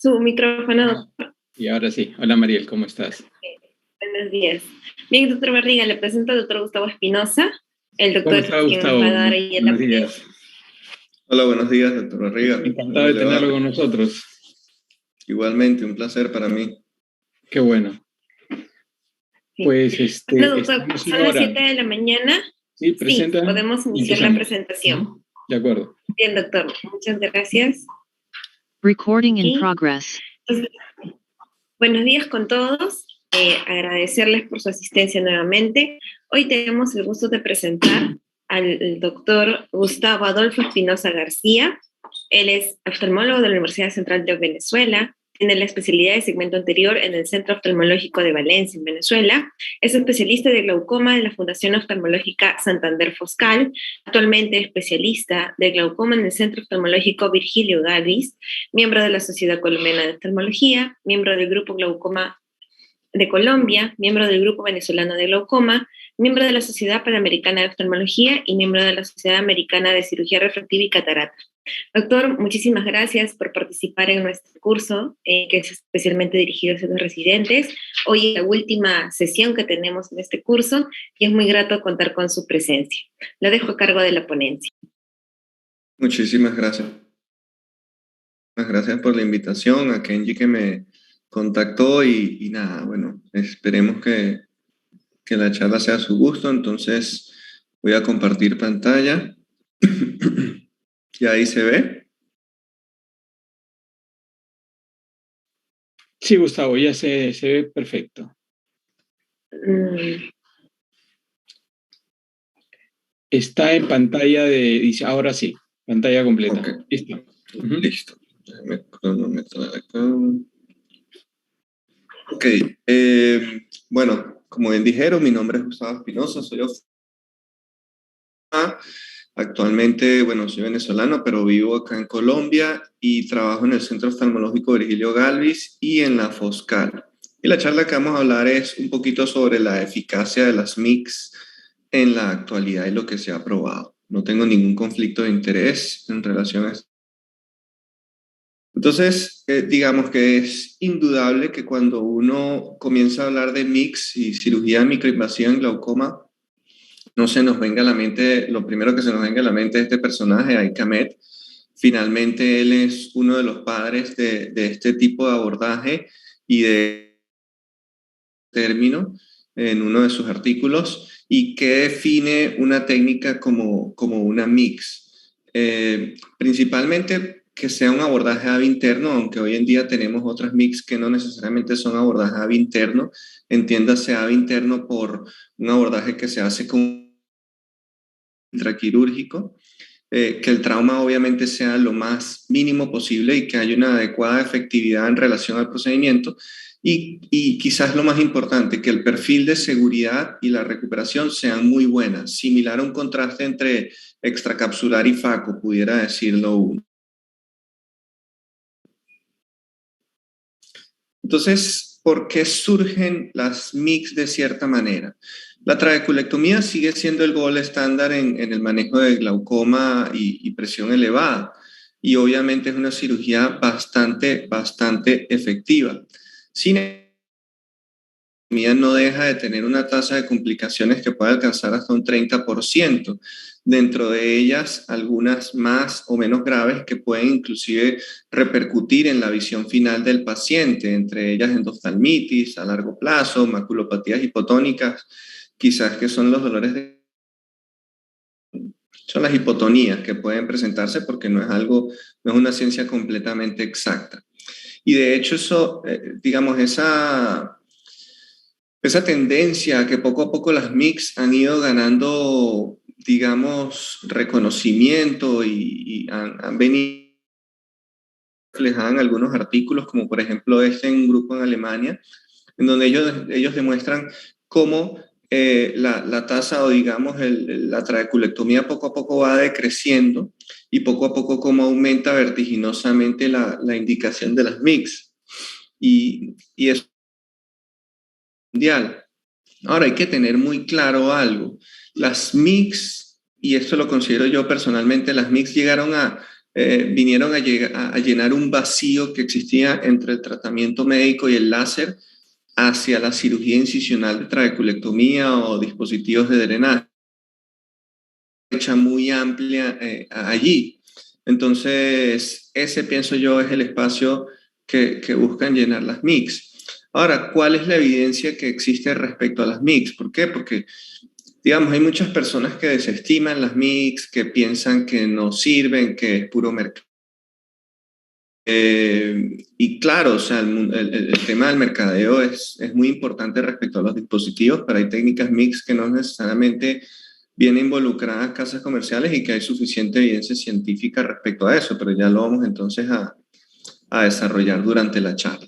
Su micrófono. Y ahora sí. Hola Mariel, ¿cómo estás? Buenos días. Bien, doctor Barriga, le presento al doctor Gustavo Espinosa. El ¿Cómo doctor está es quien nos va a Gustavo? dar ahí la Buenos ponencia. días. Hola, buenos días, doctor Barriga. Encantado ¿Cómo de le va? tenerlo con nosotros. Igualmente, un placer para mí. Qué bueno. Sí. Pues Bueno, doctor, estamos son las ahora. 7 de la mañana. Sí, Sí, presenta. podemos Y iniciar la empezamos. presentación. De acuerdo. Bien, doctor, muchas gracias. Recording in Sí. progress. Entonces, buenos días con todos. Agradecerles por su asistencia nuevamente. Hoy tenemos el gusto de presentar al doctor Gustavo Adolfo Espinosa García. Él es oftalmólogo de la Universidad Central de Venezuela. Tiene la especialidad de segmento anterior en el Centro Oftalmológico de Valencia, en Venezuela. Es especialista de glaucoma de la Fundación Oftalmológica Santander Foscal. Actualmente especialista de glaucoma en el Centro Oftalmológico Virgilio Galvis. Miembro de la Sociedad Colombiana de Oftalmología. Miembro del Grupo Glaucoma de Colombia, miembro del Grupo Venezolano de Glaucoma, miembro de la Sociedad Panamericana de Oftalmología y miembro de la Sociedad Americana de Cirugía Refractiva y Catarata. Doctor, muchísimas gracias por participar en nuestro curso, que es especialmente dirigido a los residentes. Hoy es la última sesión que tenemos en este curso y es muy grato contar con su presencia. Lo dejo a cargo de la ponencia. Muchísimas gracias. Muchas gracias por la invitación, a Kenji que me contactó y nada, bueno, esperemos que la charla sea a su gusto. Entonces voy a compartir pantalla. ¿Y ahí se ve? Sí, Gustavo, ya se ve perfecto. Está en pantalla dice, ahora sí, pantalla completa. Okay. Listo. Listo. Déjame cronometrar acá. Ok. Bueno, como bien dijeron, mi nombre es Gustavo Espinosa, soy actualmente, bueno, soy venezolano, pero vivo acá en Colombia y trabajo en el Centro Oftalmológico Virgilio Galvis y en la Foscal. Y la charla que vamos a hablar es un poquito sobre la eficacia de las MICs en la actualidad y lo que se ha probado. No tengo ningún conflicto de interés en relación a esto. Entonces, digamos que es indudable que cuando uno comienza a hablar de MICs y cirugía de microinvasiva en glaucoma, no se nos venga a la mente, lo primero que se nos venga a la mente es este personaje, Aik Ahmed. Finalmente, él es uno de los padres de este tipo de abordaje y de término en uno de sus artículos, y que define una técnica como una mix. Principalmente que sea un abordaje AB interno, aunque hoy en día tenemos otras mix que no necesariamente son abordaje AB interno. Entiéndase AB interno por un abordaje que se hace con intraquirúrgico, que el trauma obviamente sea lo más mínimo posible y que haya una adecuada efectividad en relación al procedimiento. Y quizás lo más importante, que el perfil de seguridad y la recuperación sean muy buenas, similar a un contraste entre extracapsular y FACO, pudiera decirlo uno. Entonces, ¿por qué surgen las MICs de cierta manera? La trabeculectomía sigue siendo el gold estándar en el manejo de glaucoma y presión elevada, y obviamente es una cirugía bastante efectiva. Sin embargo, no deja de tener una tasa de complicaciones que puede alcanzar hasta un 30%. Dentro de ellas, algunas más o menos graves que pueden inclusive repercutir en la visión final del paciente, entre ellas endoftalmitis a largo plazo, maculopatías hipotónicas, quizás que son los dolores son las hipotonías que pueden presentarse porque no es una ciencia completamente exacta. Y de hecho eso, digamos, esa tendencia que poco a poco las MICs han ido ganando, digamos, reconocimiento y han venido reflejadas en algunos artículos, como por ejemplo en un grupo en Alemania, en donde ellos demuestran cómo la tasa o digamos la trabeculectomía poco a poco va decreciendo y poco a poco cómo aumenta vertiginosamente la indicación de las MICs. Y es mundial. Ahora hay que tener muy claro algo. Las MICs, y esto lo considero yo personalmente, las MICs llegaron a vinieron a llenar un vacío que existía entre el tratamiento médico y el láser hacia la cirugía incisional de trabeculectomía o dispositivos de drenaje. Brecha muy amplia allí. Entonces, ese pienso yo es el espacio que buscan llenar las MICs. Ahora, ¿cuál es la evidencia que existe respecto a las MICs? ¿Por qué? Porque, digamos, hay muchas personas que desestiman las MICs, que piensan que no sirven, que es puro mercado. Y claro, o sea, el tema del mercadeo es muy importante respecto a los dispositivos, pero hay técnicas MICs que no necesariamente vienen involucradas casas comerciales y que hay suficiente evidencia científica respecto a eso, pero ya lo vamos entonces a desarrollar durante la charla.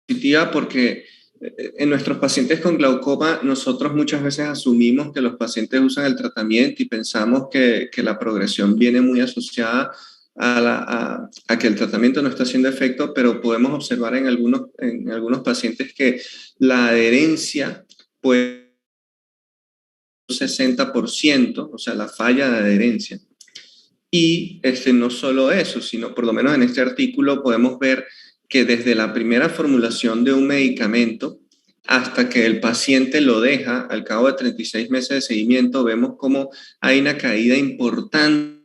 Positiva porque en nuestros pacientes con glaucoma nosotros muchas veces asumimos que los pacientes usan el tratamiento y pensamos que la progresión viene muy asociada a que el tratamiento no está haciendo efecto, pero podemos observar en algunos pacientes que la adherencia puede ser 60%, o sea, la falla de adherencia. Y no solo eso, sino por lo menos en este artículo podemos ver que desde la primera formulación de un medicamento hasta que el paciente lo deja, al cabo de 36 meses de seguimiento, vemos cómo hay una caída importante.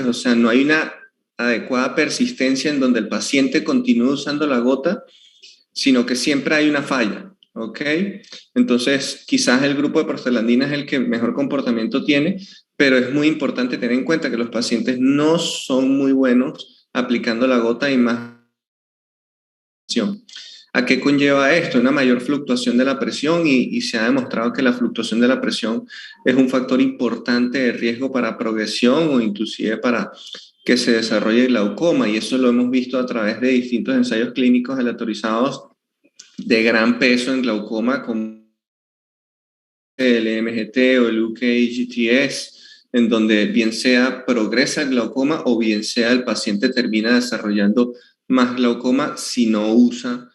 O sea, no hay una adecuada persistencia en donde el paciente continúa usando la gota, sino que siempre hay una falla, ¿ok? Entonces, quizás el grupo de prostaglandina es el que mejor comportamiento tiene, pero es muy importante tener en cuenta que los pacientes no son muy buenos aplicando la gota y más. ¿A qué conlleva esto? Una mayor fluctuación de la presión y se ha demostrado que la fluctuación de la presión es un factor importante de riesgo para progresión o inclusive para que se desarrolle glaucoma, y eso lo hemos visto a través de distintos ensayos clínicos aleatorizados de gran peso en glaucoma como el MGT o el UKGTS, en donde bien sea progresa el glaucoma o bien sea el paciente termina desarrollando más glaucoma si no usa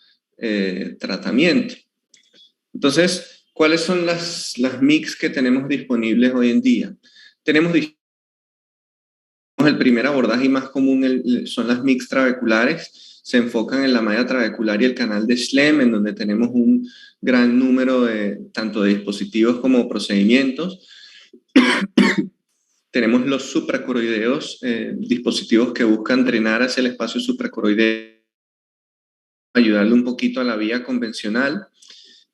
tratamiento. Entonces, ¿cuáles son las MICs que tenemos disponibles hoy en día? Tenemos el primer abordaje más común son las MICs trabeculares. Se enfocan en la malla trabecular y el canal de Schlemm, en donde tenemos un gran número de tanto de dispositivos como procedimientos. Tenemos los supracoroideos, dispositivos que buscan drenar hacia el espacio supracoroideo, ayudarle un poquito a la vía convencional.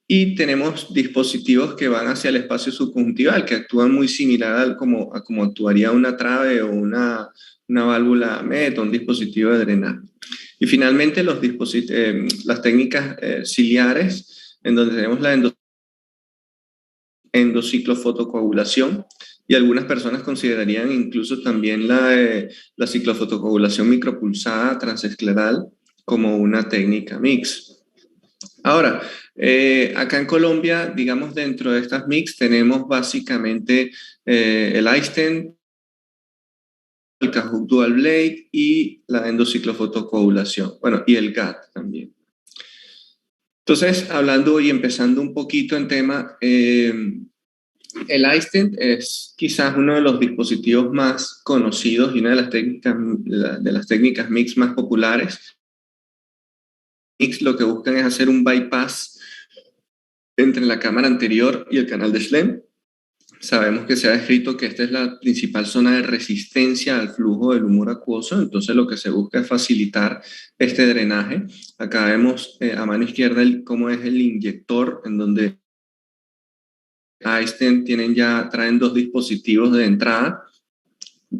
Y tenemos dispositivos que van hacia el espacio subconjuntival, que actúan muy similar a como actuaría una trave o una válvula MET o un dispositivo de drenaje. Y finalmente las técnicas ciliares, en donde tenemos la endociclofotocoagulación, y algunas personas considerarían incluso también la ciclofotocoagulación micropulsada transescleral como una técnica MICS. Ahora, acá en Colombia, digamos, dentro de estas MICs tenemos básicamente el iStent, el Cahuc Dual Blade y la endociclofotocoagulación. Bueno, y el GAT también. Entonces, hablando y empezando un poquito en tema, el iStent es quizás uno de los dispositivos más conocidos y una de las técnicas MICs más populares. MICs lo que buscan es hacer un bypass entre la cámara anterior y el canal de Schlemm. Sabemos que se ha descrito que esta es la principal zona de resistencia al flujo del humor acuoso, entonces lo que se busca es facilitar este drenaje. Acá vemos a mano izquierda cómo es el inyector, en donde iStent traen 2 dispositivos de entrada,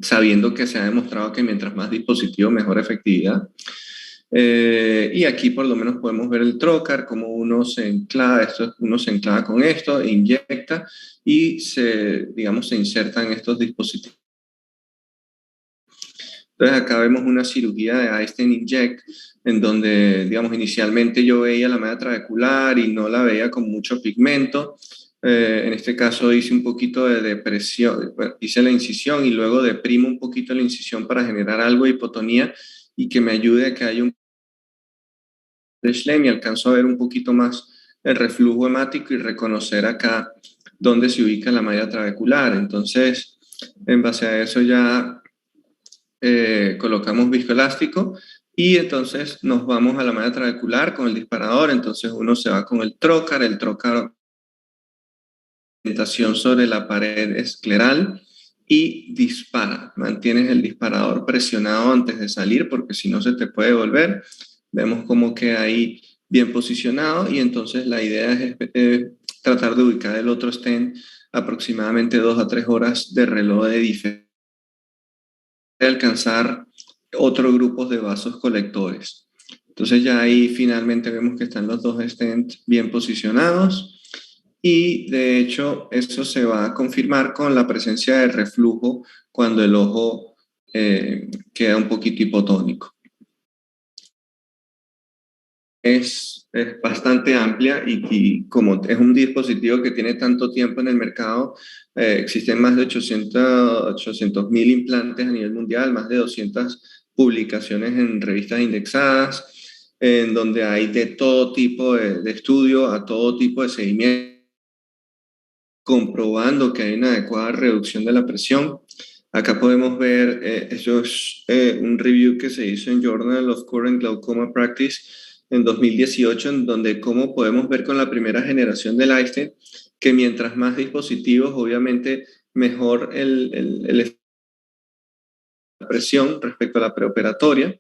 sabiendo que se ha demostrado que mientras más dispositivos, mejor efectividad. Y aquí por lo menos podemos ver el trocar, como uno se enclava con esto, inyecta y se inserta en estos dispositivos. Entonces acá vemos una cirugía de iStent Inject, en donde, digamos, inicialmente yo veía la malla trabecular y no la veía con mucho pigmento. En este caso hice un poquito de depresión, hice la incisión y luego deprimo un poquito la incisión para generar algo de hipotonía y que me ayude a que haya un de Schlemm, y alcanzo a ver un poquito más el reflujo hemático y reconocer acá dónde se ubica la malla trabecular. Entonces, En base a eso ya colocamos viscoelástico y entonces nos vamos a la malla trabecular con el disparador. Entonces uno se va con el trocar orientación sobre la pared escleral y dispara. Mantienes el disparador presionado antes de salir porque si no se te puede volver. Vemos cómo queda ahí bien posicionado y entonces la idea es tratar de ubicar el otro stent aproximadamente 2 a 3 horas de reloj de diferencia, de alcanzar otros grupos de vasos colectores. Entonces ya ahí finalmente vemos que están los dos stents bien posicionados y de hecho eso se va a confirmar con la presencia de reflujo cuando el ojo queda un poquito hipotónico. Es bastante amplia y como es un dispositivo que tiene tanto tiempo en el mercado, existen más de 800.000 implantes a nivel mundial, más de 200 publicaciones en revistas indexadas, en donde hay de todo tipo de estudio, a todo tipo de seguimiento, comprobando que hay una adecuada reducción de la presión. Acá podemos ver, eso es un review que se hizo en Journal of Current Glaucoma Practice en 2018, en donde cómo podemos ver con la primera generación del iStent que mientras más dispositivos, obviamente mejor la presión respecto a la preoperatoria.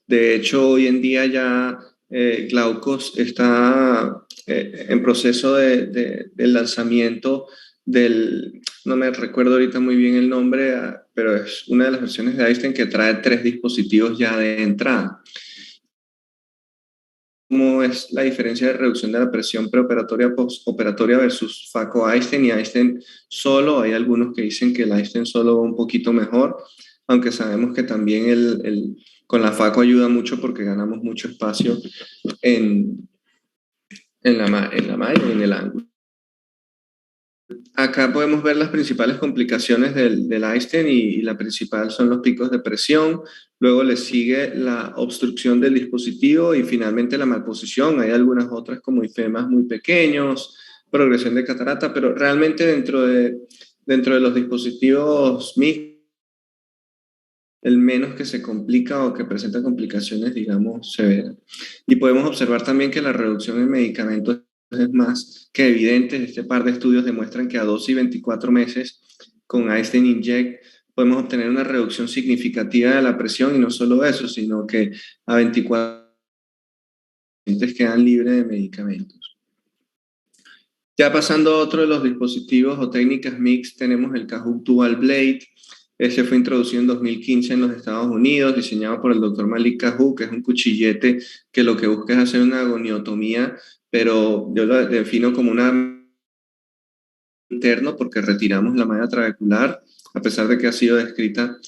De hecho, hoy en día ya Glaukos está en proceso del lanzamiento no me recuerdo ahorita muy bien el nombre, pero es una de las versiones de iStent que trae 3 dispositivos ya de entrada. ¿Cómo es la diferencia de reducción de la presión preoperatoria postoperatoria versus Phaco iStent y iStent solo? Hay algunos que dicen que el iStent solo va un poquito mejor, aunque sabemos que también con la Phaco ayuda mucho porque ganamos mucho espacio en la malla y en el ángulo. Acá podemos ver las principales complicaciones del iStent y la principal son los picos de presión, luego le sigue la obstrucción del dispositivo y finalmente la malposición. Hay algunas otras como ifemas muy pequeños, progresión de catarata, pero realmente dentro de los dispositivos mixtos, el menos que se complica o que presenta complicaciones, digamos, severas. Y podemos observar también que la reducción en medicamentos es más que evidente. Este par de estudios demuestran que a 12 y 24 meses con iStent Inject podemos obtener una reducción significativa de la presión y no solo eso, sino que a 24 pacientes quedan libres de medicamentos. Ya pasando a otro de los dispositivos o técnicas mixtas, tenemos el Kahoot Dual Blade. Ese fue introducido en 2015 en los Estados Unidos, diseñado por el Dr. Malik Kahoot, que es un cuchillete que lo que busca es hacer una agoniotomía, pero yo lo defino como una interno porque retiramos la malla trabecular, a pesar de que ha sido descrita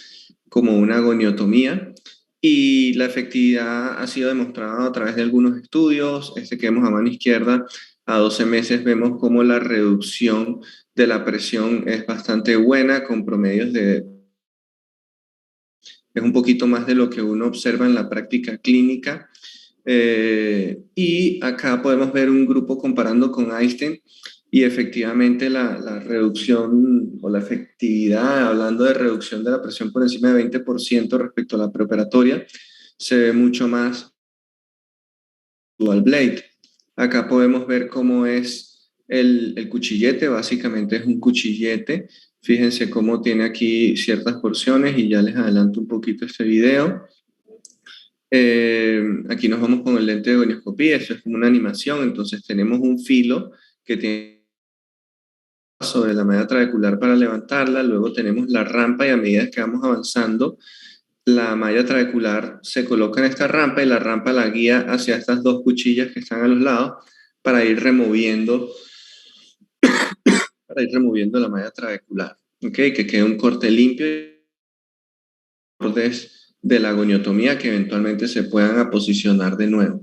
como una agoniotomía. Y la efectividad ha sido demostrada a través de algunos estudios. Este que vemos a mano izquierda, a 12 meses vemos cómo la reducción de la presión es bastante buena, con promedios es un poquito más de lo que uno observa en la práctica clínica. Y acá podemos ver un grupo comparando con iStent y efectivamente la reducción o la efectividad, hablando de reducción de la presión por encima de 20% respecto a la preoperatoria, se ve mucho más Dual Blade. Acá podemos ver cómo es el cuchillete, básicamente es un cuchillete. Fíjense cómo tiene aquí ciertas porciones y ya les adelanto un poquito este video. Aquí nos vamos con el lente de gonioscopía, esto es como una animación, entonces tenemos un filo que tiene sobre la malla trabecular para levantarla, luego tenemos la rampa y a medida que vamos avanzando, la malla trabecular se coloca en esta rampa y la rampa la guía hacia estas dos cuchillas que están a los lados para ir removiendo la malla trabecular, ¿okay? Que quede un corte limpio de la goniotomía que eventualmente se puedan aposicionar de nuevo.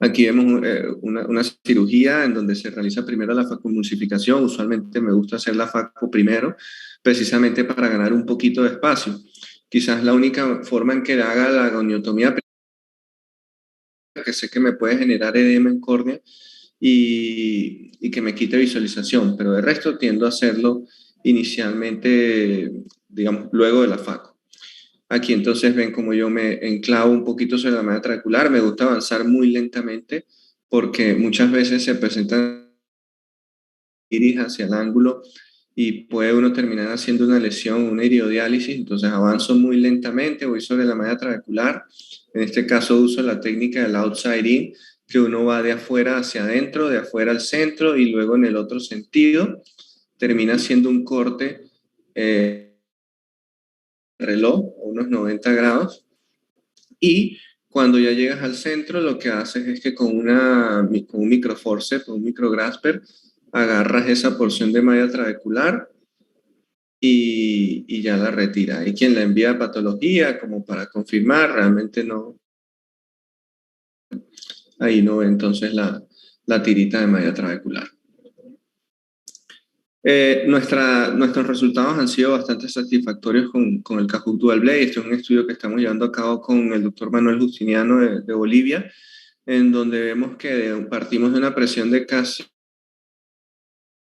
Aquí vemos una cirugía en donde se realiza primero la facomulsificación. Usualmente me gusta hacer la faco primero, precisamente para ganar un poquito de espacio. Quizás la única forma en que haga la goniotomía, que sé que me puede generar edema en córnea y que me quite visualización, pero de resto tiendo a hacerlo inicialmente, digamos, luego de la FACO. Aquí entonces ven como yo me enclavo un poquito sobre la malla trabecular. Me gusta avanzar muy lentamente porque muchas veces se presentan iris hacia el ángulo y puede uno terminar haciendo una lesión, una iriodiálisis. Entonces avanzo muy lentamente, voy sobre la malla trabecular. En este caso uso la técnica del outside in, que uno va de afuera hacia adentro, de afuera al centro y luego en el otro sentido. Termina haciendo un corte reloj, unos 90 grados. Y cuando ya llegas al centro, lo que haces es que con un microforceps, un micrograsper, agarras esa porción de malla trabecular y ya la retira. Hay quien la envía a patología como para confirmar, realmente no. Ahí no ve entonces la tirita de malla trabecular. Nuestros resultados han sido bastante satisfactorios con el Kahoot Dual Blade. Este es un estudio que estamos llevando a cabo con el doctor Manuel Justiniano de Bolivia, en donde vemos que partimos de una presión de casi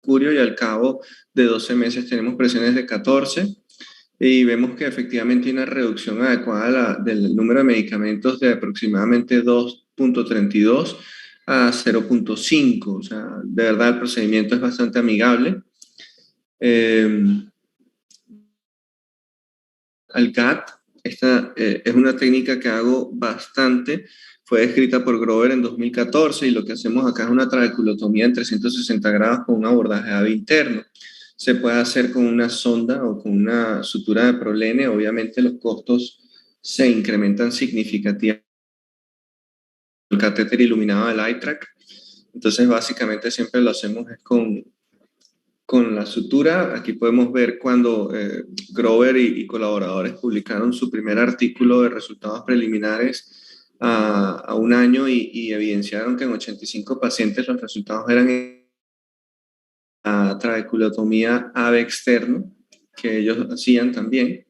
mercurio y al cabo de 12 meses tenemos presiones de 14 y vemos que efectivamente hay una reducción adecuada del número de medicamentos de aproximadamente 2.32 a 0.5. O sea, de verdad el procedimiento es bastante amigable. Al GAT, esta es una técnica que hago bastante. Fue descrita por Grover en 2014 y lo que hacemos acá es una trabeculotomía en 360 grados con un abordaje AV interno. Se puede hacer con una sonda o con una sutura de prolene. Obviamente los costos se incrementan significativamente. El catéter iluminado del iTrack. Entonces básicamente siempre lo hacemos es con la sutura. Aquí podemos ver cuando Grover y colaboradores publicaron su primer artículo de resultados preliminares a un año y evidenciaron que en 85 pacientes los resultados eran la trabeculotomía AV externo, que ellos hacían también.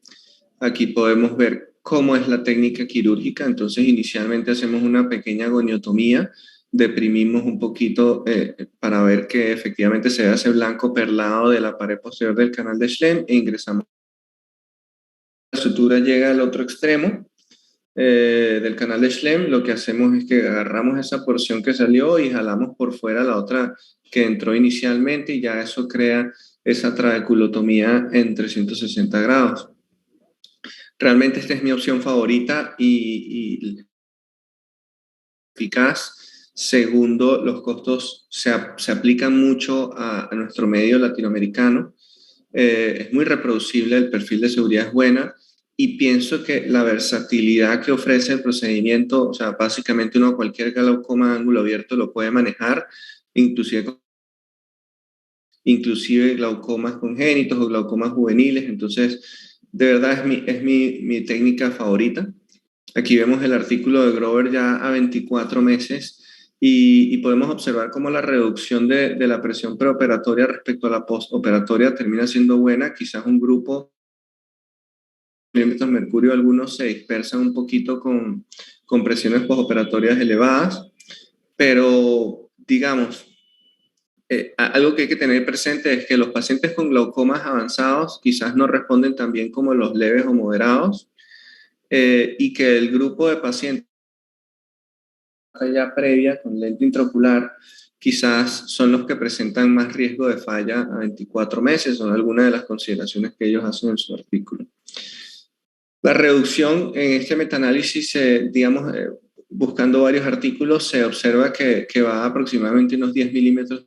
Aquí podemos ver cómo es la técnica quirúrgica. Entonces inicialmente hacemos una pequeña goniotomía, deprimimos un poquito para ver que efectivamente se ve ese blanco perlado de la pared posterior del canal de Schlemm e ingresamos. La sutura llega al otro extremo del canal de Schlemm. Lo que hacemos es que agarramos esa porción que salió y jalamos por fuera la otra que entró inicialmente y ya eso crea esa trabeculotomía en 360 grados. Realmente esta es mi opción favorita y eficaz. Segundo, los costos se aplican mucho a nuestro medio latinoamericano. Es muy reproducible, el perfil de seguridad es buena y pienso que la versatilidad que ofrece el procedimiento, o sea, básicamente uno cualquier glaucoma de ángulo abierto lo puede manejar, inclusive glaucomas congénitos o glaucomas juveniles. Entonces, de verdad es mi técnica favorita. Aquí vemos el artículo de Grover ya a 24 meses y podemos observar cómo la reducción de la presión preoperatoria respecto a la postoperatoria termina siendo buena. Quizás un grupo de mercurio, algunos se dispersan un poquito con presiones postoperatorias elevadas, pero digamos, algo que hay que tener presente es que los pacientes con glaucomas avanzados quizás no responden tan bien como los leves o moderados, y que el grupo de pacientes ya previa con lente intraocular quizás son los que presentan más riesgo de falla a 24 meses, son algunas de las consideraciones que ellos hacen en su artículo. La reducción en este metaanálisis, digamos, buscando varios artículos, se observa que va a aproximadamente unos 10 milímetros.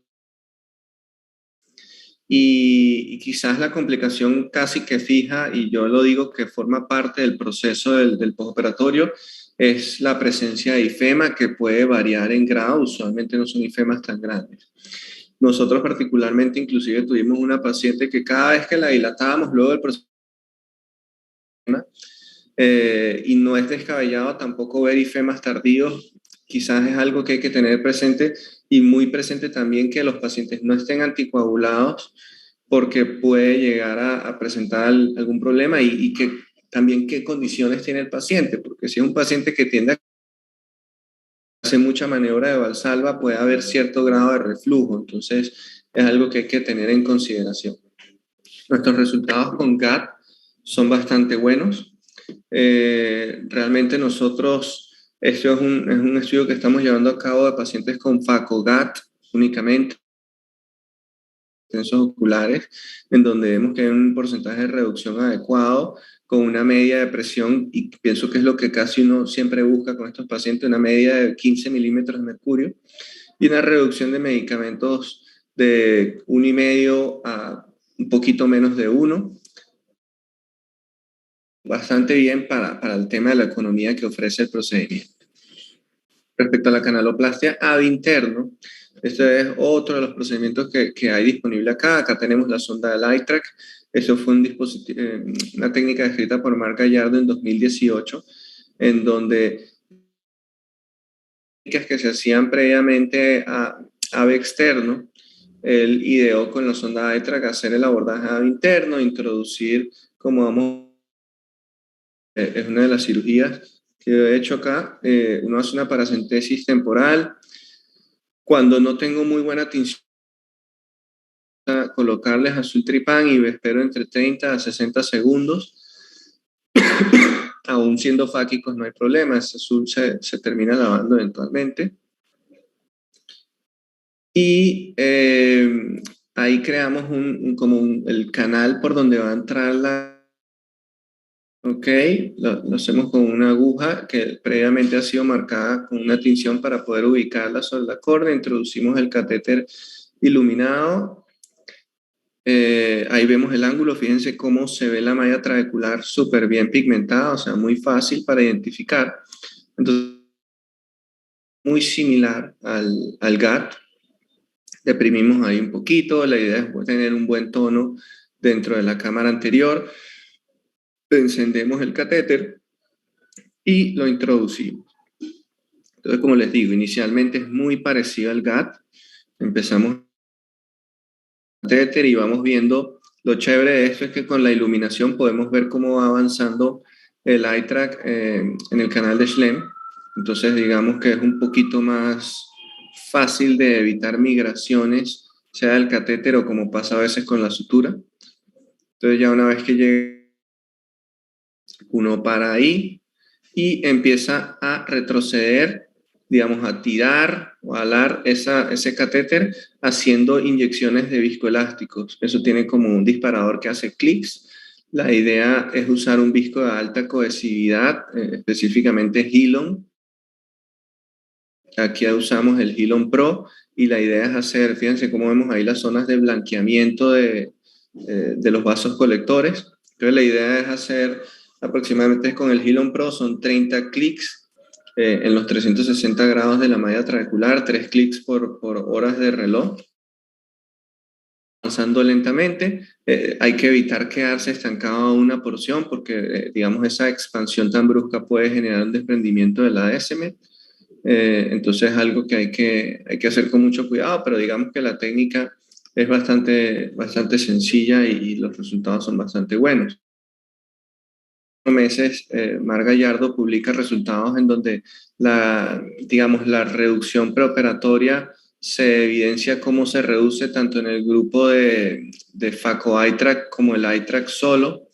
Y quizás la complicación casi que fija, y yo lo digo que forma parte del proceso del postoperatorio, es la presencia de ifema, que puede variar en grado. Usualmente no son ifemas tan grandes. Nosotros particularmente inclusive tuvimos una paciente que cada vez que la dilatábamos luego del proceso, y no es descabellado tampoco ver ifemas tardíos, quizás es algo que hay que tener presente y muy presente también que los pacientes no estén anticoagulados porque puede llegar a presentar algún problema y que también qué condiciones tiene el paciente, porque si es un paciente que tiende a hacer mucha maniobra de Valsalva puede haber cierto grado de reflujo. Entonces es algo que hay que tener en consideración. Nuestros resultados con GAT son bastante buenos. Realmente nosotros, esto es un estudio que estamos llevando a cabo de pacientes con FACO-GAT únicamente, tensos oculares, en donde vemos que hay un porcentaje de reducción adecuado con una media de presión, y pienso que es lo que casi uno siempre busca con estos pacientes, una media de 15 milímetros de mercurio, y una reducción de medicamentos de 1,5 a un poquito menos de 1. Bastante bien para el tema de la economía que ofrece el procedimiento. Respecto a la canaloplastia ab interno, este es otro de los procedimientos que hay disponible acá. Acá tenemos la sonda del iTrack. Eso fue una técnica descrita por Marc Gallardo en 2018, en donde que se hacían previamente a ab externo, él ideó con la sonda iTrack hacer el abordaje ab interno, introducir, como vamos, es una de las cirugías que he hecho acá. Uno hace una paracentesis temporal. Cuando no tengo muy buena tinción, colocarles azultripán y espero entre 30 a 60 segundos. Aún siendo fáquicos no hay problema, ese azul se termina lavando eventualmente. Y ahí creamos el canal por donde va a entrar la... Ok, lo hacemos con una aguja que previamente ha sido marcada con una tinción para poder ubicarla sobre la córnea. Introducimos el catéter iluminado. Ahí vemos el ángulo. Fíjense cómo se ve la malla trabecular súper bien pigmentada, o sea, muy fácil para identificar. Entonces, muy similar al GAT. Deprimimos ahí un poquito. La idea es tener un buen tono dentro de la cámara anterior. Encendemos el catéter y lo introducimos. Entonces, como les digo, inicialmente es muy parecido al GAT. Empezamos el catéter y vamos viendo. Lo chévere de esto es que con la iluminación podemos ver cómo va avanzando el iTrack en el canal de Schlemm. Entonces, digamos que es un poquito más fácil de evitar migraciones, sea del catéter o como pasa a veces con la sutura. Entonces, ya una vez que llegue, uno para ahí y empieza a retroceder, digamos, a tirar o a alar ese catéter haciendo inyecciones de viscoelásticos. Eso tiene como un disparador que hace clics. La idea es usar un visco de alta cohesividad, específicamente Hilon. Aquí usamos el Hilon Pro y la idea es hacer, fíjense cómo vemos ahí las zonas de blanqueamiento de los vasos colectores. Entonces la idea es hacer aproximadamente con el Hilon Pro, son 30 clics en los 360 grados de la malla trabecular, 3 clics por horas de reloj. Avanzando lentamente, hay que evitar quedarse estancado a una porción porque, digamos, esa expansión tan brusca puede generar un desprendimiento de la ASM. Entonces es algo que hay que hacer con mucho cuidado, pero digamos que la técnica es bastante sencilla y los resultados son bastante buenos. Meses, Marc Gallardo publica resultados en donde la reducción preoperatoria se evidencia cómo se reduce tanto en el grupo de FACO-iTrack como el iTrack solo,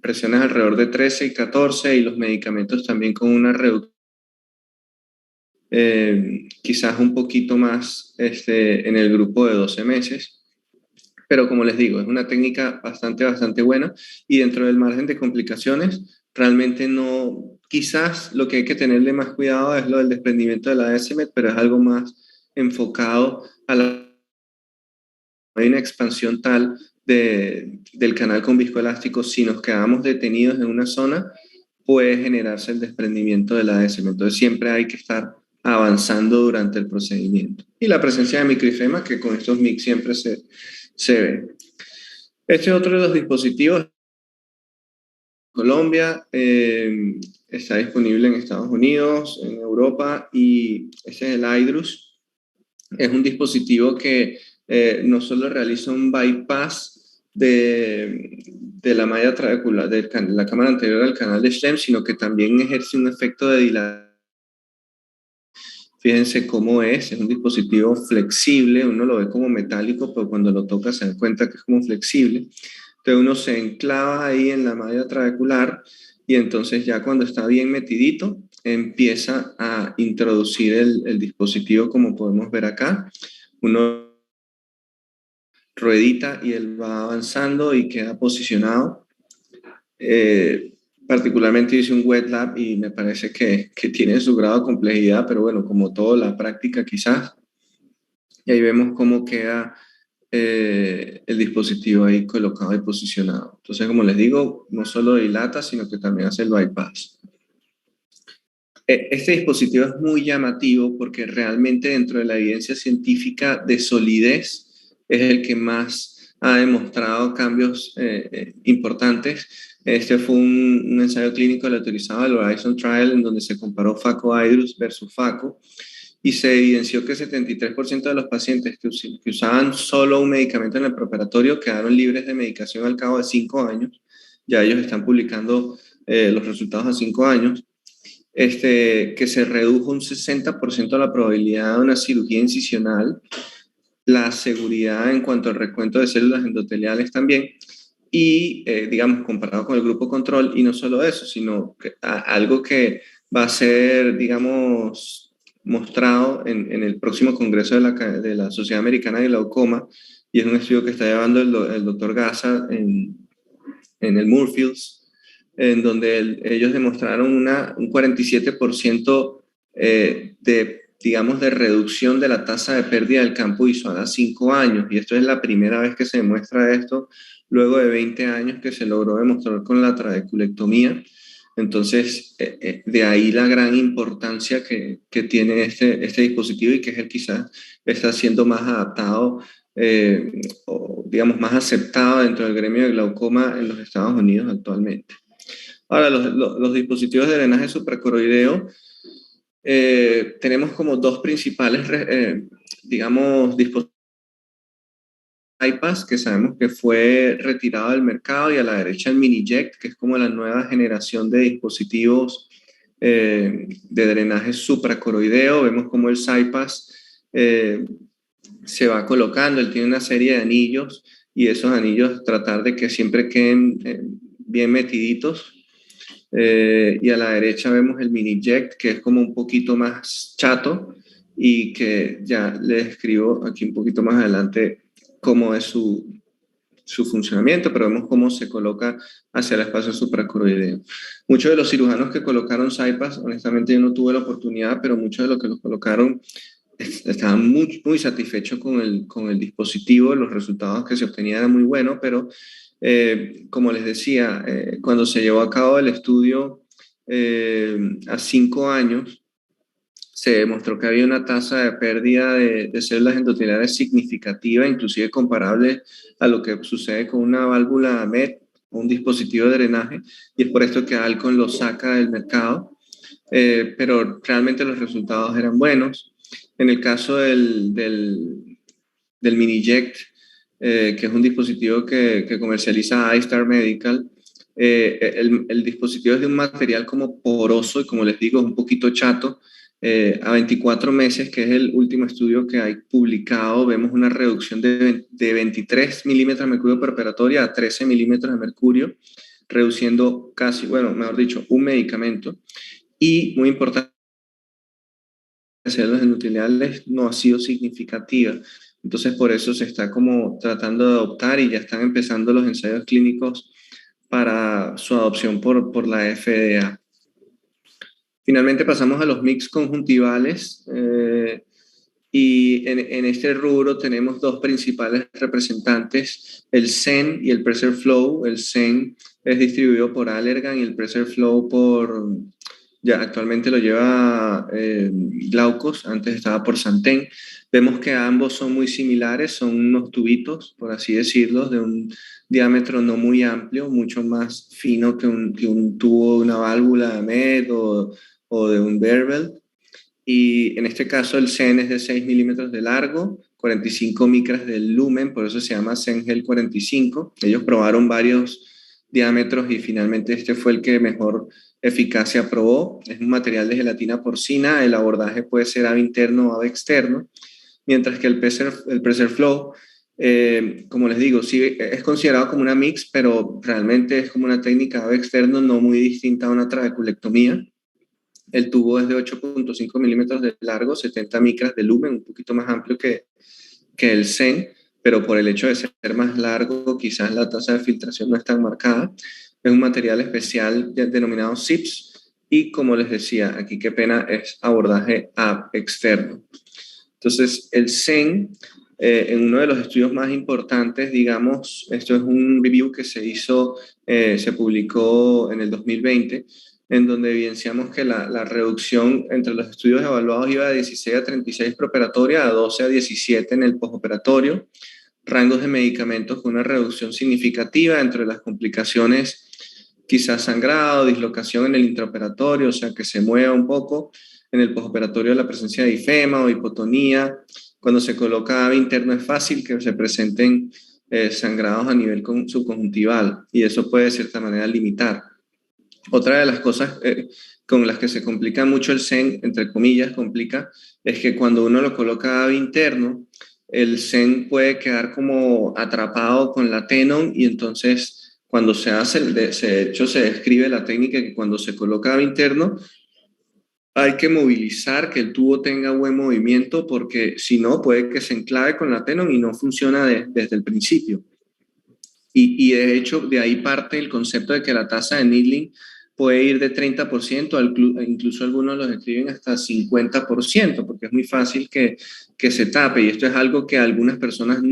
presiones alrededor de 13 y 14 y los medicamentos también con una reducción quizás un poquito más en el grupo de 12 meses. Pero como les digo, es una técnica bastante buena y dentro del margen de complicaciones, realmente no, quizás lo que hay que tenerle más cuidado es lo del desprendimiento de la ASMET, pero es algo más enfocado a hay una expansión tal del canal con viscoelástico. Si nos quedamos detenidos en una zona, puede generarse el desprendimiento de la ASM. Entonces siempre hay que estar avanzando durante el procedimiento. Y la presencia de microifema, que con estos MIC siempre se ve. Este es otro de los dispositivos. Colombia, está disponible en Estados Unidos, en Europa, y este es el iDRUS. Es un dispositivo que no solo realiza un bypass de la malla trabecular, de la cámara anterior al canal de Schlemm, sino que también ejerce un efecto de dilatación. Fíjense cómo es un dispositivo flexible, uno lo ve como metálico, pero cuando lo toca se dan cuenta que es como flexible. Entonces uno se enclava ahí en la malla trabecular y entonces ya cuando está bien metidito, empieza a introducir el dispositivo como podemos ver acá. Uno ruedita y él va avanzando y queda posicionado. Particularmente hice un wet lab y me parece que tiene su grado de complejidad, pero bueno, como todo, la práctica quizás. Y ahí vemos cómo queda el dispositivo ahí colocado y posicionado. Entonces, como les digo, no solo dilata, sino que también hace el bypass. Este dispositivo es muy llamativo porque realmente dentro de la evidencia científica de solidez es el que más ha demostrado cambios importantes. Este fue un ensayo clínico autorizado, el Horizon Trial, en donde se comparó Faco Hydrus versus Faco y se evidenció que 73% de los pacientes que usaban solo un medicamento en el preoperatorio quedaron libres de medicación al cabo de 5 años. Ya ellos están publicando los resultados a 5 años. Que se redujo un 60% la probabilidad de una cirugía incisional, la seguridad en cuanto al recuento de células endoteliales también, y digamos, comparado con el grupo control, y no solo eso, sino que, algo que va a ser, digamos, mostrado en el próximo congreso de la Sociedad Americana de Glaucoma, y es un estudio que está llevando el doctor Gaza en el Moorfields, en donde ellos demostraron un 47% digamos, de reducción de la tasa de pérdida del campo visual a 5 años. Y esto es la primera vez que se demuestra esto, luego de 20 años que se logró demostrar con la trabeculectomía. Entonces, de ahí la gran importancia que tiene este dispositivo y que es el quizás está siendo más adaptado o digamos más aceptado dentro del gremio de glaucoma en los Estados Unidos actualmente. Ahora, los dispositivos de drenaje supracoroideo, tenemos como dos principales, digamos, dispositivos. iPass, que sabemos que fue retirado del mercado, y a la derecha el MiniJect, que es como la nueva generación de dispositivos de drenaje supracoroideo. Vemos como el CyPass se va colocando, él tiene una serie de anillos, y esos anillos tratar de que siempre queden bien metiditos. Y a la derecha vemos el MiniJect, que es como un poquito más chato, y que ya les escribo aquí un poquito más adelante cómo es su funcionamiento, pero vemos cómo se coloca hacia el espacio supracoroideo. Muchos de los cirujanos que colocaron CyPass, honestamente yo no tuve la oportunidad, pero muchos de los que los colocaron estaban muy, muy satisfechos con el dispositivo. Los resultados que se obtenían eran muy buenos, pero como les decía, cuando se llevó a cabo el estudio a 5 años, se demostró que había una tasa de pérdida de células endoteliales significativa, inclusive comparable a lo que sucede con una válvula MED, un dispositivo de drenaje, y es por esto que Alcon lo saca del mercado, pero realmente los resultados eran buenos. En el caso del MiniJect, que es un dispositivo que comercializa iStar Medical, el dispositivo es de un material como poroso y, como les digo, es un poquito chato. A 24 meses, que es el último estudio que hay publicado, vemos una reducción de 23 milímetros de mercurio por operatoria a 13 milímetros de mercurio, reduciendo casi, bueno, mejor dicho, un medicamento. Y muy importante, las células endoteliales no ha sido significativa. Entonces, por eso se está como tratando de adoptar, y ya están empezando los ensayos clínicos para su adopción por la FDA. Finalmente pasamos a los mix conjuntivales, y en este rubro tenemos dos principales representantes, el Zen y el Pressure Flow. El Zen es distribuido por Allergan y el Pressure Flow ya actualmente lo lleva Glaukos, antes estaba por Santen. Vemos que ambos son muy similares, son unos tubitos, por así decirlo, de un diámetro no muy amplio, mucho más fino que un tubo de una válvula MED o de un Berbel. Y en este caso el Zen es de 6 milímetros de largo, 45 micras de lumen, por eso se llama Zen Gel 45. Ellos probaron varios diámetros y finalmente este fue el que mejor eficacia probó. Es un material de gelatina porcina, el abordaje puede ser ave interno o ave externo, mientras que el pressure flow, como les digo, sí es considerado como una mix, pero realmente es como una técnica ave externo no muy distinta a una trabeculectomía. El tubo es de 8.5 milímetros de largo, 70 micras de lumen, un poquito más amplio que el SEN, pero por el hecho de ser más largo, quizás la tasa de filtración no es tan marcada. Es un material especial denominado SIPS y, como les decía, aquí qué pena, es abordaje externo. Entonces, el SEN, en uno de los estudios más importantes, digamos, esto es un review que se hizo, se publicó en el 2020, en donde evidenciamos que la reducción entre los estudios evaluados iba de 16 a 36 preoperatoria, a 12 a 17 en el postoperatorio, rangos de medicamentos con una reducción significativa entre las complicaciones, quizás sangrado, dislocación en el intraoperatorio, o sea, que se mueva un poco. En el postoperatorio la presencia de ifema o hipotonía. Cuando se coloca ave interno es fácil que se presenten sangrados a nivel subconjuntival y eso puede de cierta manera limitar. Otra de las cosas con las que se complica mucho el SEN, entre comillas, complica, es que cuando uno lo coloca ave interno, el SEN puede quedar como atrapado con la tenon y entonces cuando se hace, de hecho se describe la técnica que cuando se coloca ave interno hay que movilizar, que el tubo tenga buen movimiento porque si no puede que se enclave con la tenon y no funciona desde el principio. Y de hecho, de ahí parte el concepto de que la tasa de needling puede ir de 30%, incluso algunos los escriben hasta 50%, porque es muy fácil que se tape. Y esto es algo que algunas personas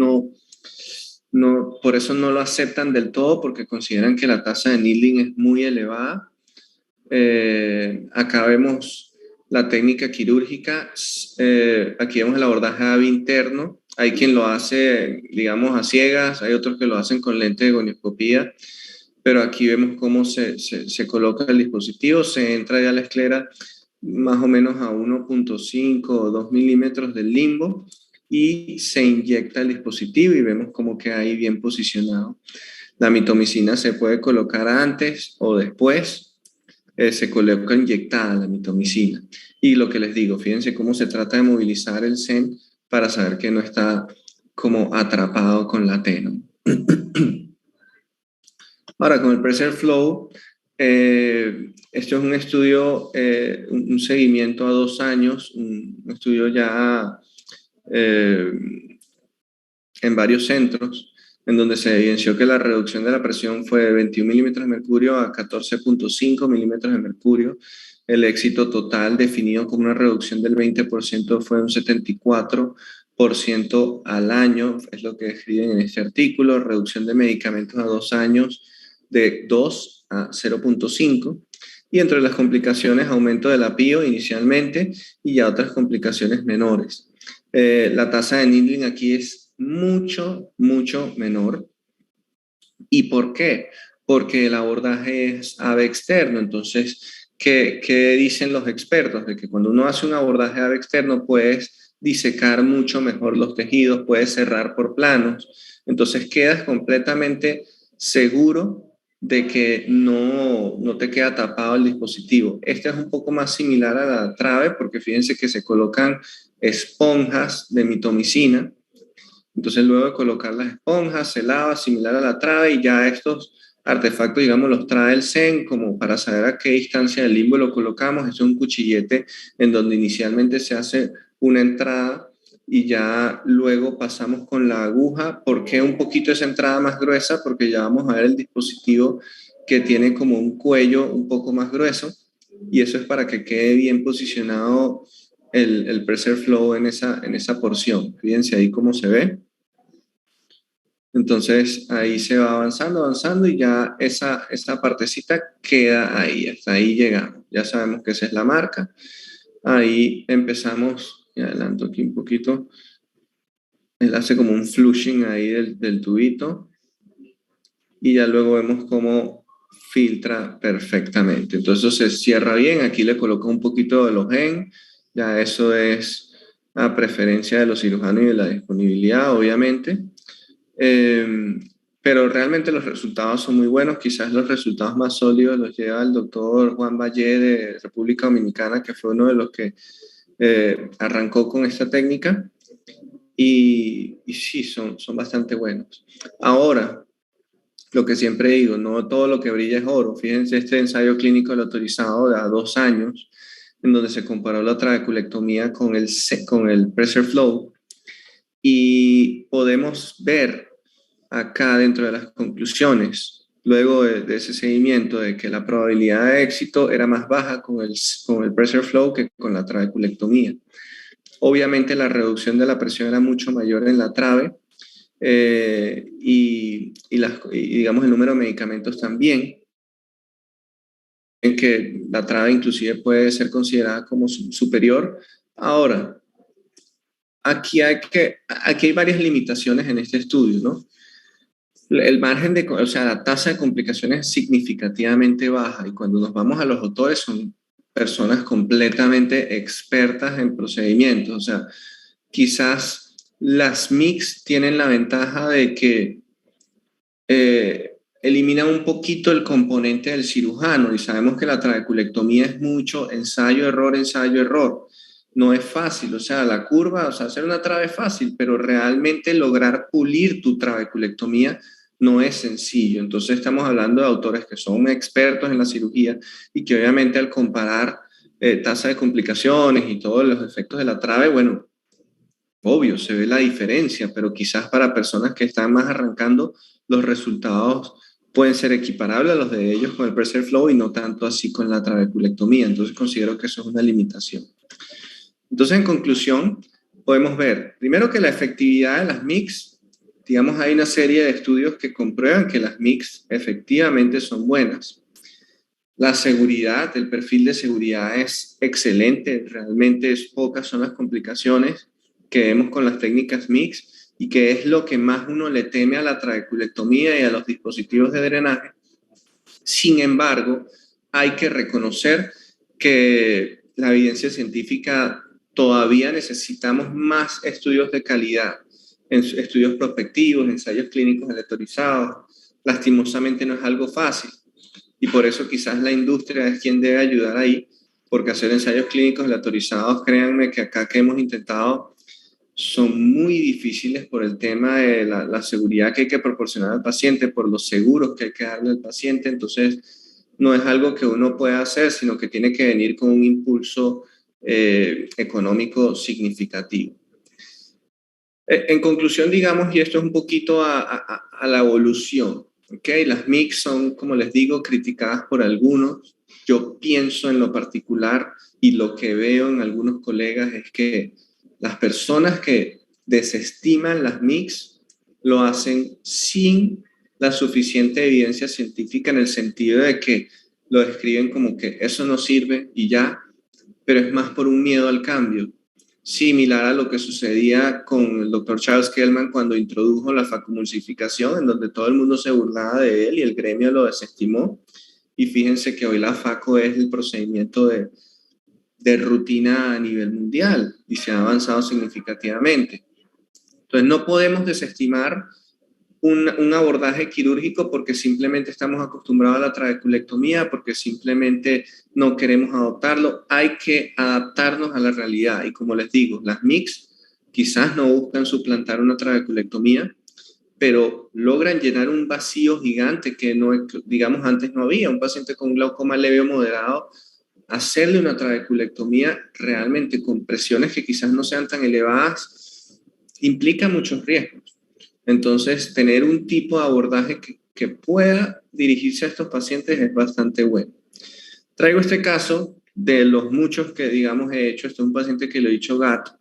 por eso no lo aceptan del todo, porque consideran que la tasa de needling es muy elevada. Acá vemos la técnica quirúrgica. Aquí vemos el abordaje ave interno. Hay quien lo hace, digamos, a ciegas, hay otros que lo hacen con lente de gonioscopía, pero aquí vemos cómo se coloca el dispositivo, se entra ya la esclera más o menos a 1.5 o 2 milímetros del limbo y se inyecta el dispositivo y vemos cómo queda ahí bien posicionado. La mitomicina se puede colocar antes o después, se coloca inyectada la mitomicina. Y lo que les digo, fíjense cómo se trata de movilizar el SEN para saber que no está como atrapado con la tenon. Ahora, con el pressure flow, esto es un estudio, un seguimiento a 2 años, un estudio ya en varios centros, en donde se evidenció que la reducción de la presión fue de 21 milímetros de mercurio a 14.5 milímetros de mercurio. El éxito total definido como una reducción del 20% fue un 74% al año, es lo que describen en este artículo. Reducción de medicamentos a 2 años de 2 a 0.5. Y entre las complicaciones, aumento de la PIO inicialmente y ya otras complicaciones menores. La tasa de needling aquí es mucho, mucho menor. ¿Y por qué? Porque el abordaje es ave externo. Entonces, ¿qué dicen los expertos? De que cuando uno hace un abordaje ave externo puedes disecar mucho mejor los tejidos, puedes cerrar por planos. Entonces quedas completamente seguro de que no te queda tapado el dispositivo. Este es un poco más similar a la trave porque fíjense que se colocan esponjas de mitomicina. Entonces luego de colocar las esponjas se lava similar a la trave y ya estos artefactos, digamos, los trae el SEN como para saber a qué distancia del limbo lo colocamos. Esto es un cuchillete en donde inicialmente se hace una entrada y ya luego pasamos con la aguja. ¿Por qué un poquito esa entrada más gruesa? Porque ya vamos a ver el dispositivo que tiene como un cuello un poco más grueso y eso es para que quede bien posicionado el pressure flow en esa porción. Fíjense ahí cómo se ve. Entonces ahí se va avanzando y ya esa partecita queda ahí, hasta ahí llegamos. Ya sabemos que esa es la marca. Ahí empezamos, y adelanto aquí un poquito, él hace como un flushing ahí del tubito y ya luego vemos cómo filtra perfectamente. Entonces eso se cierra bien, aquí le coloco un poquito de Elogen, ya eso es a preferencia de los cirujanos y de la disponibilidad, obviamente. pero realmente los resultados son muy buenos. Quizás los resultados más sólidos los lleva el doctor Juan Valle de República Dominicana, que fue uno de los que arrancó con esta técnica, y sí, son bastante buenos. Ahora, lo que siempre digo, no todo lo que brilla es oro. Fíjense este ensayo clínico del autorizado de a 2 años, en donde se comparó la trabeculectomía con el pressure flow, y podemos ver acá dentro de las conclusiones, luego de ese seguimiento, de que la probabilidad de éxito era más baja con el pressure flow que con la trabeculectomía. Obviamente la reducción de la presión era mucho mayor en la trabe, y digamos el número de medicamentos también, en que la trabe inclusive puede ser considerada como superior. Ahora, aquí hay varias limitaciones en este estudio, ¿no? El margen o sea, la tasa de complicaciones es significativamente baja, y cuando nos vamos a los autores son personas completamente expertas en procedimientos. O sea, quizás las MICS tienen la ventaja de que eliminan un poquito el componente del cirujano, y sabemos que la trabeculectomía es mucho ensayo, error. No es fácil, o sea, la curva, o sea, hacer una trabe es fácil, pero realmente lograr pulir tu trabeculectomía no es sencillo. Entonces estamos hablando de autores que son expertos en la cirugía, y que obviamente al comparar tasa de complicaciones y todos los efectos de la trabe, bueno, obvio, se ve la diferencia, pero quizás para personas que están más arrancando, los resultados pueden ser equiparables a los de ellos con el pressure flow, y no tanto así con la trabeculectomía. Entonces considero que eso es una limitación. Entonces, en conclusión, podemos ver, primero, que la efectividad de las MICS, digamos, hay una serie de estudios que comprueban que las MICS efectivamente son buenas. La seguridad, el perfil de seguridad es excelente, realmente pocas son las complicaciones que vemos con las técnicas MICS, y que es lo que más uno le teme a la trabeculectomía y a los dispositivos de drenaje. Sin embargo, hay que reconocer que la evidencia científica todavía necesitamos más estudios de calidad, estudios prospectivos, ensayos clínicos aleatorizados. Lastimosamente no es algo fácil, y por eso quizás la industria es quien debe ayudar ahí, porque hacer ensayos clínicos aleatorizados, créanme que acá que hemos intentado, son muy difíciles por el tema de la seguridad que hay que proporcionar al paciente, por los seguros que hay que darle al paciente. Entonces, no es algo que uno pueda hacer, sino que tiene que venir con un impulso económico significativo. En conclusión, digamos, y esto es un poquito a la evolución, ¿ok? Las MICS son, como les digo, criticadas por algunos. Yo pienso en lo particular, y lo que veo en algunos colegas, es que las personas que desestiman las MICS lo hacen sin la suficiente evidencia científica, en el sentido de que lo describen como que eso no sirve y ya, pero es más por un miedo al cambio, similar a lo que sucedía con el doctor Charles Kellman cuando introdujo la facomulsificación, en donde todo el mundo se burlaba de él y el gremio lo desestimó. Y fíjense que hoy la faco es el procedimiento de rutina a nivel mundial, y se ha avanzado significativamente. Entonces no podemos desestimar un abordaje quirúrgico porque simplemente estamos acostumbrados a la trabeculectomía, porque simplemente no queremos adoptarlo. Hay que adaptarnos a la realidad, y como les digo, las MICS quizás no buscan suplantar una trabeculectomía, pero logran llenar un vacío gigante que no, digamos, antes no había. Un paciente con glaucoma leve o moderado, hacerle una trabeculectomía realmente con presiones que quizás no sean tan elevadas implica muchos riesgos. Entonces, tener un tipo de abordaje que pueda dirigirse a estos pacientes es bastante bueno. Traigo este caso de los muchos que, digamos, he hecho. Este es un paciente que lo he dicho gato.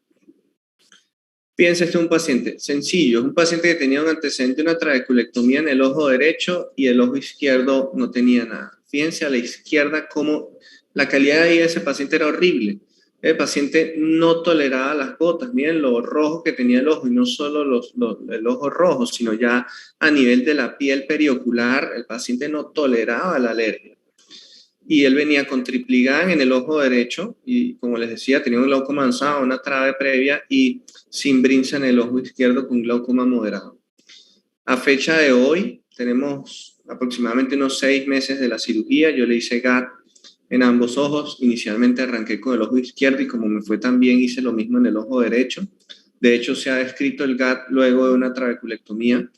Fíjense, este es un paciente sencillo, es un paciente que tenía un antecedente de una trabeculectomía en el ojo derecho, y el ojo izquierdo no tenía nada. Fíjense a la izquierda cómo la calidad de vida de ese paciente era horrible. El paciente no toleraba las gotas. Miren lo rojo que tenía el ojo, y no solo el ojo rojo, sino ya a nivel de la piel periocular, el paciente no toleraba la alergia. Y él venía con tripligan en el ojo derecho, y como les decía, tenía un glaucoma avanzado, una trabe previa, y Simbrinza en el ojo izquierdo con glaucoma moderado. A fecha de hoy, tenemos aproximadamente unos 6 meses de la cirugía. Yo le hice GAT en ambos ojos. Inicialmente arranqué con el ojo izquierdo y como me fue tan bien, hice lo mismo en el ojo derecho. De hecho, se ha descrito el GAT luego de una trabeculectomía.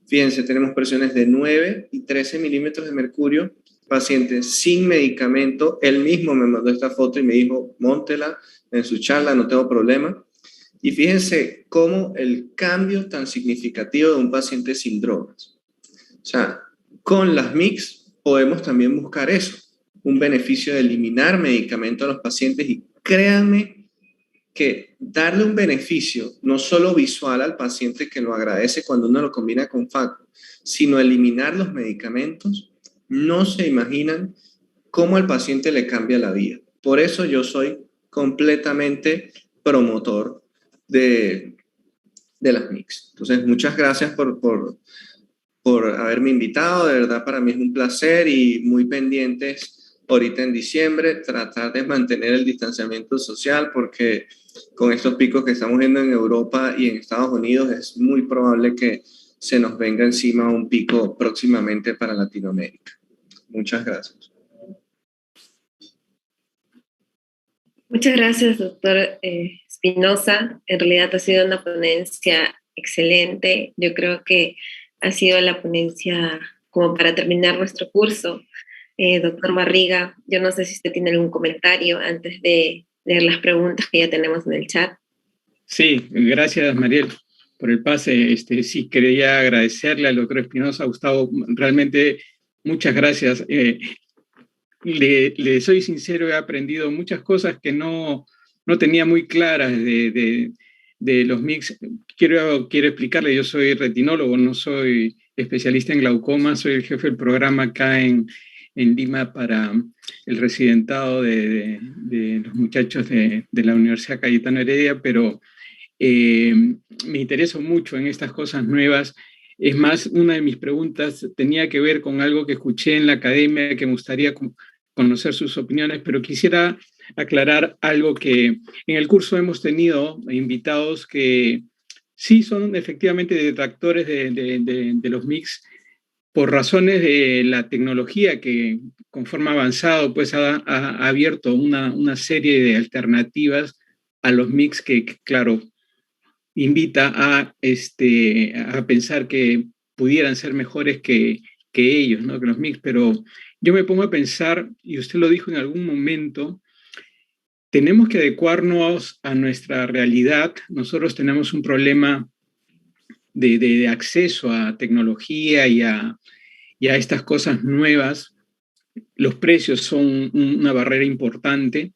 Fíjense, tenemos presiones de 9 y 13 milímetros de mercurio, paciente sin medicamento. Él mismo me mandó esta foto y me dijo, móntela en su charla, no tengo problema. Y fíjense cómo el cambio tan significativo de un paciente sin drogas. O sea, con las MICs podemos también buscar eso, un beneficio de eliminar medicamentos a los pacientes y créanme que darle un beneficio no solo visual al paciente que lo agradece cuando uno lo combina con FACO, sino eliminar los medicamentos, no se imaginan cómo al paciente le cambia la vida. Por eso yo soy completamente promotor de las MICs. Entonces, muchas gracias por haberme invitado. De verdad, para mí es un placer y muy pendientes ahorita en diciembre, tratar de mantener el distanciamiento social porque con estos picos que estamos viendo en Europa y en Estados Unidos es muy probable que se nos venga encima un pico próximamente para Latinoamérica. Muchas gracias. Muchas gracias, doctor Espinosa. En realidad ha sido una ponencia excelente. Yo creo que ha sido la ponencia como para terminar nuestro curso. Doctor Barriga, yo no sé si usted tiene algún comentario antes de leer las preguntas que ya tenemos en el chat. Sí, gracias, Mariel, por el pase. Sí, quería agradecerle al doctor Espinosa. Gustavo, realmente muchas gracias. Le soy sincero, he aprendido muchas cosas que no tenía muy claras de los MICs. Quiero explicarle, yo soy retinólogo, no soy especialista en glaucoma, soy el jefe del programa acá en Lima para el residentado de los muchachos de la Universidad Cayetano Heredia, pero me intereso mucho en estas cosas nuevas. Es más, una de mis preguntas tenía que ver con algo que escuché en la academia que me gustaría conocer sus opiniones, pero quisiera aclarar algo que en el curso hemos tenido invitados que sí son efectivamente detractores de los MICs por razones de la tecnología que conforme ha avanzado, pues ha abierto una serie de alternativas a los MICs que claro, invita a pensar que pudieran ser mejores que ellos, ¿no? Que los MICs, pero yo me pongo a pensar, y usted lo dijo en algún momento, tenemos que adecuarnos a nuestra realidad. Nosotros tenemos un problema de acceso a tecnología y a estas cosas nuevas. Los precios son una barrera importante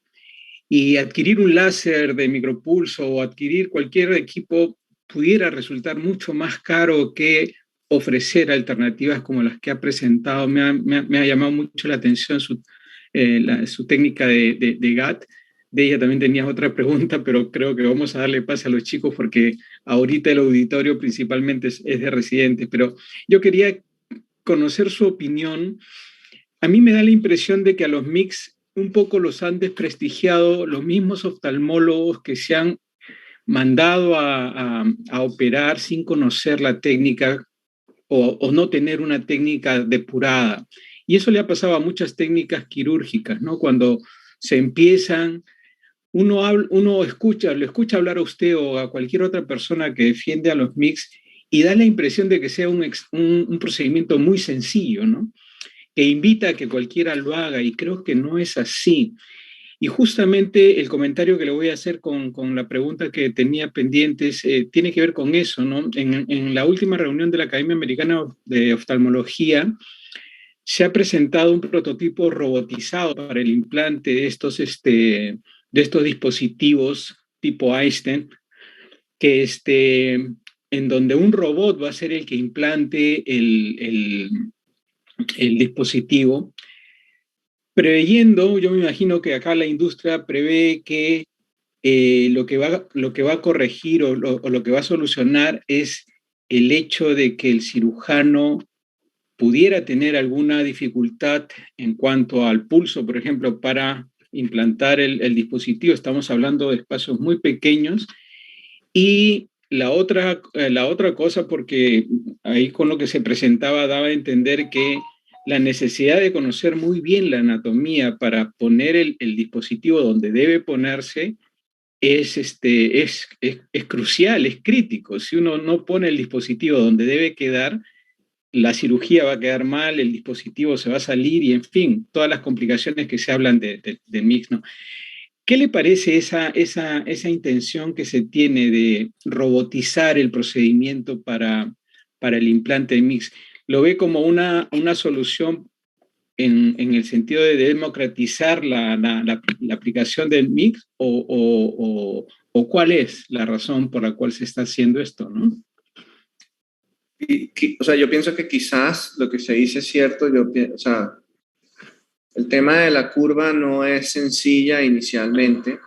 y adquirir un láser de micropulso o adquirir cualquier equipo pudiera resultar mucho más caro que ofrecer alternativas como las que ha presentado. Me ha llamado mucho la atención su técnica de GAT. De ella también tenías otra pregunta, pero creo que vamos a darle pase a los chicos porque ahorita el auditorio principalmente es de residentes. Pero yo quería conocer su opinión. A mí me da la impresión de que a los MICs un poco los han desprestigiado los mismos oftalmólogos que se han mandado a operar sin conocer la técnica o no tener una técnica depurada. Y eso le ha pasado a muchas técnicas quirúrgicas, ¿no? Cuando se empiezan, uno escucha hablar a usted o a cualquier otra persona que defiende a los MICs y da la impresión de que sea un procedimiento muy sencillo, ¿no? Que invita a que cualquiera lo haga, y creo que no es así. Y justamente el comentario que le voy a hacer con la pregunta que tenía pendientes tiene que ver con eso, ¿no? En la última reunión de la Academia Americana de Oftalmología se ha presentado un prototipo robotizado para el implante de estos dispositivos tipo Einstein, que en donde un robot va a ser el que implante el dispositivo, preveyendo, yo me imagino que acá la industria prevé que lo que va a corregir o lo que va a solucionar es el hecho de que el cirujano pudiera tener alguna dificultad en cuanto al pulso, por ejemplo, para implantar el dispositivo. Estamos hablando de espacios muy pequeños y la otra cosa, porque ahí con lo que se presentaba daba a entender que la necesidad de conocer muy bien la anatomía para poner el dispositivo donde debe ponerse es crucial, es crítico. Si uno no pone el dispositivo donde debe quedar, la cirugía va a quedar mal, el dispositivo se va a salir y, en fin, todas las complicaciones que se hablan del mix, ¿no? ¿Qué le parece esa intención que se tiene de robotizar el procedimiento para el implante de mix? ¿Lo ve como una solución en el sentido de democratizar la aplicación del mix o cuál es la razón por la cual se está haciendo esto, ¿no? O sea, yo pienso que quizás lo que se dice es cierto. O sea, el tema de la curva no es sencilla inicialmente,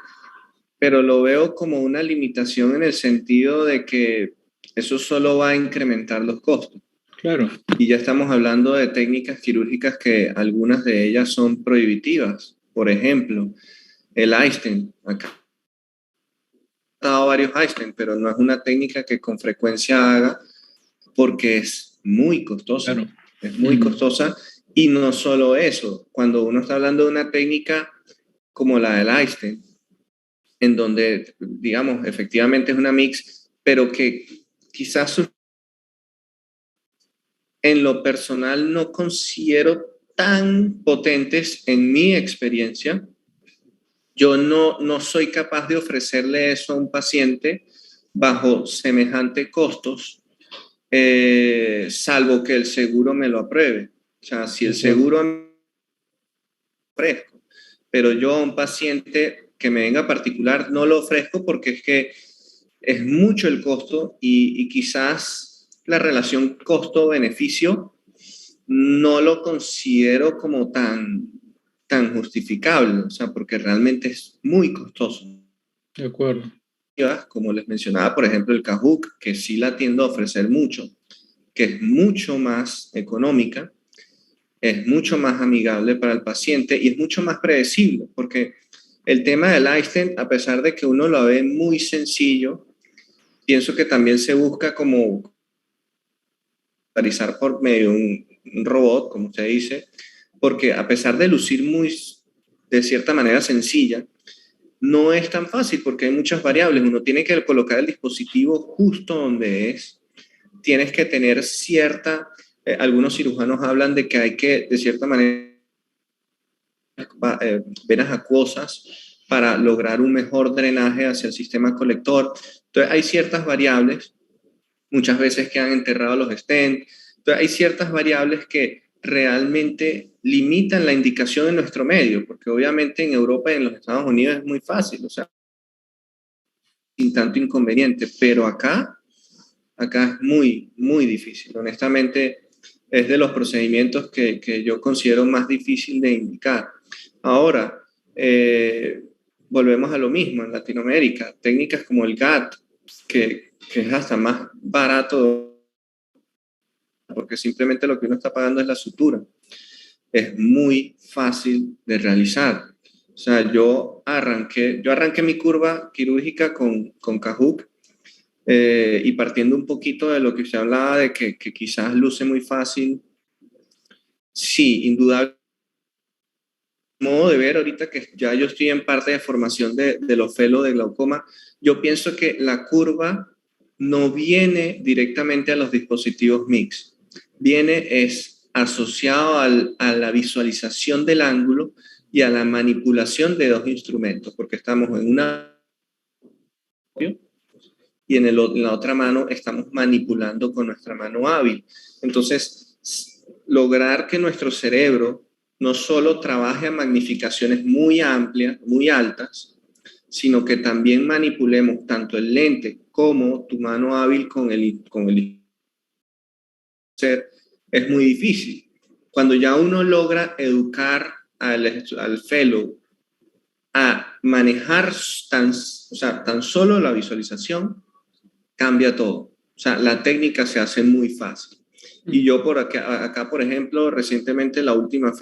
pero lo veo como una limitación en el sentido de que eso solo va a incrementar los costos. Claro. Y ya estamos hablando de técnicas quirúrgicas que algunas de ellas son prohibitivas. Por ejemplo, el Einstein. Acá he dado varios Einstein, pero no es una técnica que con frecuencia haga porque es muy costosa. Claro. Es muy costosa. Y no solo eso, cuando uno está hablando de una técnica como la del Einstein, en donde, digamos, efectivamente es una mix, pero que quizás en lo personal no considero tan potentes en mi experiencia. Yo no soy capaz de ofrecerle eso a un paciente bajo semejante costos, salvo que el seguro me lo apruebe. O sea, si el seguro me ofrezco, pero yo a un paciente que me venga particular no lo ofrezco porque es que es mucho el costo y quizás la relación costo-beneficio no lo considero como tan justificable, o sea, porque realmente es muy costoso. De acuerdo. Como les mencionaba, por ejemplo, el Kahoot, que sí la tiendo a ofrecer mucho, que es mucho más económica, es mucho más amigable para el paciente y es mucho más predecible, porque el tema del Einstein, a pesar de que uno lo ve muy sencillo, pienso que también se busca como realizar por medio de un robot, como usted dice, porque a pesar de lucir muy, de cierta manera sencilla, no es tan fácil porque hay muchas variables. Uno tiene que colocar el dispositivo justo donde es. Tienes que tener algunos cirujanos hablan de que hay que, de cierta manera, venas acuosas para lograr un mejor drenaje hacia el sistema colector. Entonces hay ciertas variables, muchas veces quedan enterrados los stents. Entonces hay ciertas variables que realmente limitan la indicación en nuestro medio, porque obviamente en Europa y en los Estados Unidos es muy fácil, o sea, sin tanto inconveniente, pero acá es muy, muy difícil. Honestamente, es de los procedimientos que yo considero más difícil de indicar. Ahora, volvemos a lo mismo en Latinoamérica, técnicas como el GAT, que es hasta más barato porque simplemente lo que uno está pagando es la sutura. Es muy fácil de realizar. O sea, yo arranqué mi curva quirúrgica con Kahoot y partiendo un poquito de lo que se hablaba de que quizás luce muy fácil. Sí, indudablemente. Modo de ver ahorita que ya yo estoy en parte de formación de los fellows de glaucoma, yo pienso que la curva no viene directamente a los dispositivos MIGS, es asociado a la visualización del ángulo y a la manipulación de dos instrumentos, porque estamos en una y en la otra mano estamos manipulando con nuestra mano hábil. Entonces, lograr que nuestro cerebro no solo trabaje a magnificaciones muy amplias, muy altas, sino que también manipulemos tanto el lente como tu mano hábil con el es muy difícil. Cuando ya uno logra educar al fellow a manejar tan solo la visualización, cambia todo. O sea, la técnica se hace muy fácil. Y yo por acá por ejemplo, recientemente la última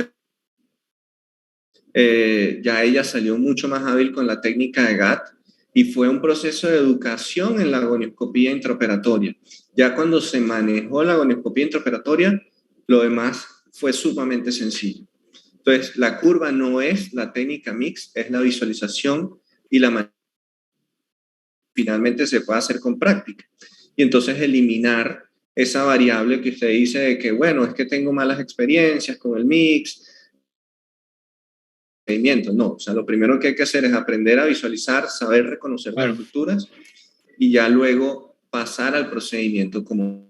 ya ella salió mucho más hábil con la técnica de GAT Y fue un proceso de educación en la gonioscopía intraoperatoria. Ya cuando se manejó la gonioscopía intraoperatoria, lo demás fue sumamente sencillo. Entonces, la curva no es la técnica mix, es la visualización y la finalmente se puede hacer con práctica. Y entonces eliminar esa variable que usted dice de que, bueno, es que tengo malas experiencias con el mix. No, o sea, lo primero que hay que hacer es aprender a visualizar, saber reconocer las estructuras y ya luego pasar al procedimiento como...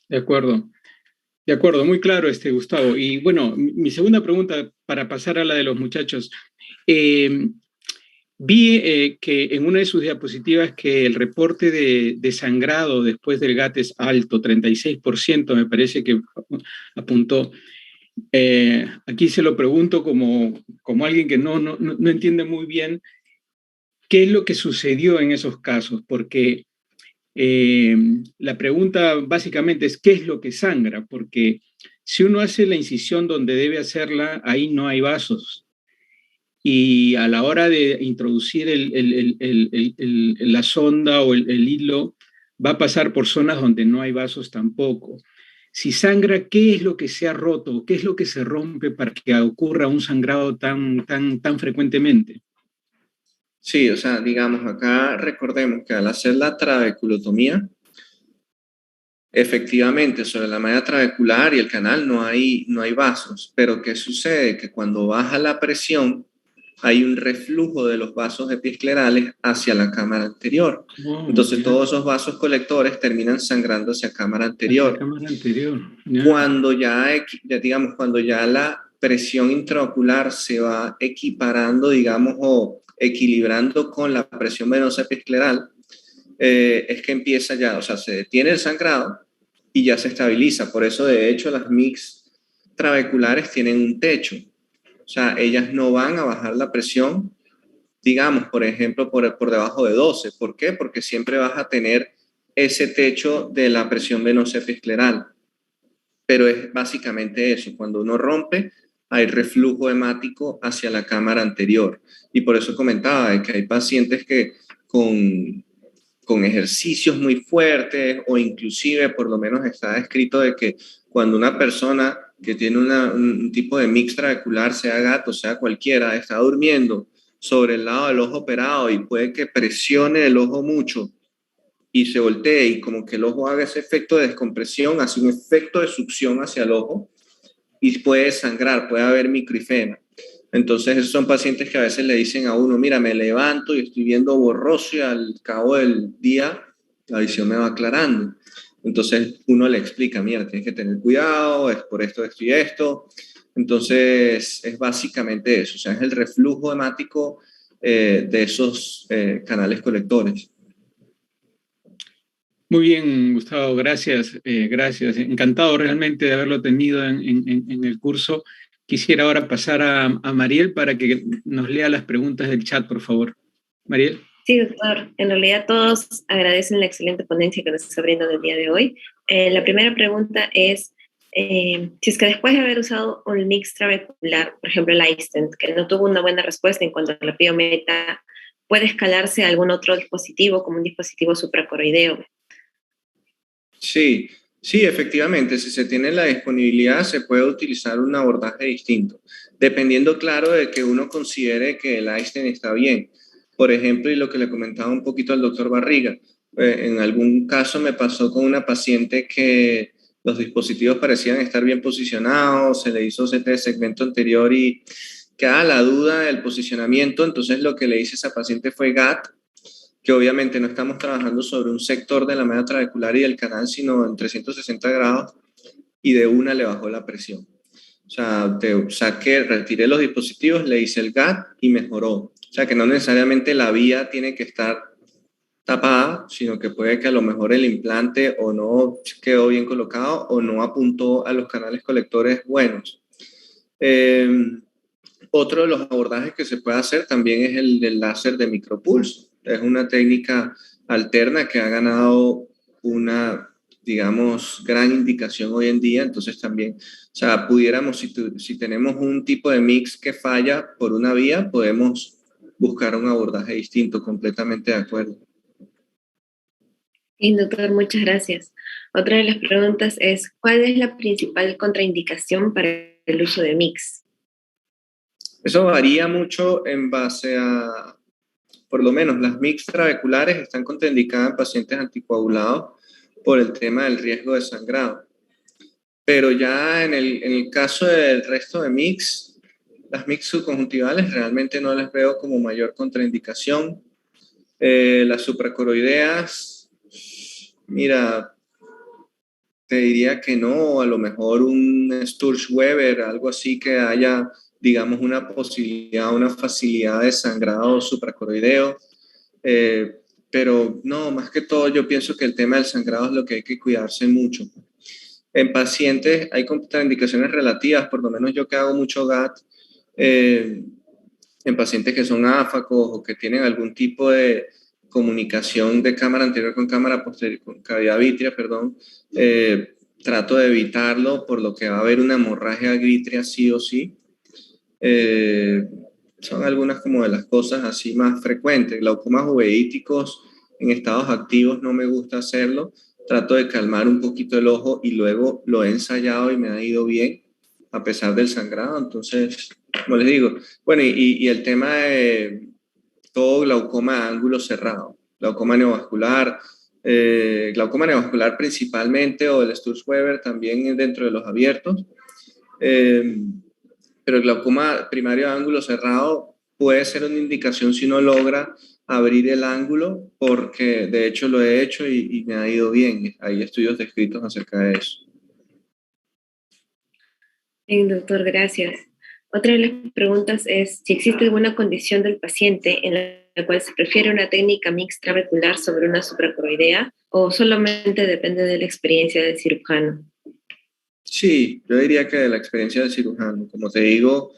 De acuerdo, muy claro, Gustavo. Y bueno, mi segunda pregunta, para pasar a la de los muchachos. Vi que en una de sus diapositivas que el reporte de sangrado después del GAT es alto, 36% me parece que apuntó. Aquí se lo pregunto como alguien que no entiende muy bien qué es lo que sucedió en esos casos, porque la pregunta básicamente es ¿qué es lo que sangra? Porque si uno hace la incisión donde debe hacerla, ahí no hay vasos. Y a la hora de introducir la sonda o el hilo, va a pasar por zonas donde no hay vasos tampoco. Si sangra, ¿qué es lo que se ha roto? ¿Qué es lo que se rompe para que ocurra un sangrado tan frecuentemente? Sí, o sea, digamos, acá recordemos que al hacer la trabeculotomía, efectivamente sobre la malla trabecular y el canal no hay vasos, pero ¿qué sucede? Que cuando baja la presión, hay un reflujo de los vasos epiesclerales hacia la cámara anterior. Entonces, todos esos vasos colectores terminan sangrando hacia cámara anterior. Hacia cámara anterior. Cuando digamos, cuando ya la presión intraocular se va equiparando, digamos, o equilibrando con la presión venosa epiescleral, es que empieza ya, o sea, se detiene el sangrado y ya se estabiliza. Por eso, de hecho, las MIGS trabeculares tienen un techo. O sea, ellas no van a bajar la presión, digamos, por ejemplo, por debajo de 12. ¿Por qué? Porque siempre vas a tener ese techo de la presión venosa epiescleral. Pero es básicamente eso. Cuando uno rompe, hay reflujo hemático hacia la cámara anterior. Y por eso comentaba que hay pacientes que con ejercicios muy fuertes o inclusive por lo menos está escrito de que cuando una persona que tiene un tipo de mix trabecular, sea gato, sea cualquiera, está durmiendo sobre el lado del ojo operado y puede que presione el ojo mucho y se voltee y como que el ojo haga ese efecto de descompresión, hace un efecto de succión hacia el ojo y puede sangrar, puede haber microifema. Entonces, esos son pacientes que a veces le dicen a uno, mira, me levanto y estoy viendo borroso y al cabo del día la visión me va aclarando. Entonces, uno le explica, mira, tienes que tener cuidado, es por esto y esto. Entonces, es básicamente eso, o sea, es el reflujo hemático de esos canales colectores. Muy bien, Gustavo, gracias, gracias. Encantado realmente de haberlo tenido en el curso. Quisiera ahora pasar a Mariel para que nos lea las preguntas del chat, por favor. Mariel. Sí, doctor. En realidad todos agradecen la excelente ponencia que nos está brindando el día de hoy. La primera pregunta es, si es que después de haber usado un mix trabecular, por ejemplo el iStent, que no tuvo una buena respuesta en cuanto a la piometa, ¿puede escalarse a algún otro dispositivo como un dispositivo supracoroideo? Sí, efectivamente, si se tiene la disponibilidad se puede utilizar un abordaje distinto, dependiendo, claro, de que uno considere que el iStent está bien. Por ejemplo, y lo que le comentaba un poquito al doctor Barriga, en algún caso me pasó con una paciente que los dispositivos parecían estar bien posicionados, se le hizo CT de segmento anterior y queda la duda del posicionamiento, entonces lo que le hice a esa paciente fue GAT, que obviamente no estamos trabajando sobre un sector de la media trabecular y del canal, sino en 360 grados, y de una le bajó la presión. O sea, retiré los dispositivos, le hice el GAT y mejoró. O sea, que no necesariamente la vía tiene que estar tapada, sino que puede que a lo mejor el implante o no quedó bien colocado o no apuntó a los canales colectores buenos. Otro de los abordajes que se puede hacer también es el del láser de micropulso. Es una técnica alterna que ha ganado una, digamos, gran indicación hoy en día. Entonces también, o sea, pudiéramos, si tenemos un tipo de mix que falla por una vía, podemos buscar un abordaje distinto, completamente de acuerdo. Sí, doctor, muchas gracias. Otra de las preguntas es, ¿cuál es la principal contraindicación para el uso de MIX? Eso varía mucho en base a, por lo menos las MIX trabeculares están contraindicadas en pacientes anticoagulados por el tema del riesgo de sangrado. Pero ya en el caso del resto de MIX, las MIX subconjuntivales realmente no les veo como mayor contraindicación. Las supracoroideas, mira, te diría que no, a lo mejor un Sturge-Weber, algo así que haya, digamos, una posibilidad, una facilidad de sangrado supracoroideo. Pero no, más que todo yo pienso que el tema del sangrado es lo que hay que cuidarse mucho. En pacientes hay contraindicaciones relativas, por lo menos yo que hago mucho GAT, en pacientes que son áfacos o que tienen algún tipo de comunicación de cámara anterior con cámara posterior, con cavidad vítrea, perdón, trato de evitarlo por lo que va a haber una hemorragia vítrea sí o sí. Son algunas como de las cosas así más frecuentes. Glaucomas uveíticos en estados activos no me gusta hacerlo. Trato de calmar un poquito el ojo y luego lo he ensayado y me ha ido bien a pesar del sangrado. Entonces, como les digo, bueno, y el tema de todo glaucoma de ángulo cerrado, glaucoma neovascular, glaucoma neovascular principalmente, o el Sturge-Weber también dentro de los abiertos. Pero el glaucoma primario de ángulo cerrado puede ser una indicación si no logra abrir el ángulo, porque de hecho lo he hecho y me ha ido bien. Hay estudios descritos acerca de eso. Bien, doctor, gracias. Otra de las preguntas es si existe alguna condición del paciente en la cual se prefiere una técnica mixta trabecular sobre una supracoroidea o solamente depende de la experiencia del cirujano. Sí, yo diría que de la experiencia del cirujano. Como te digo,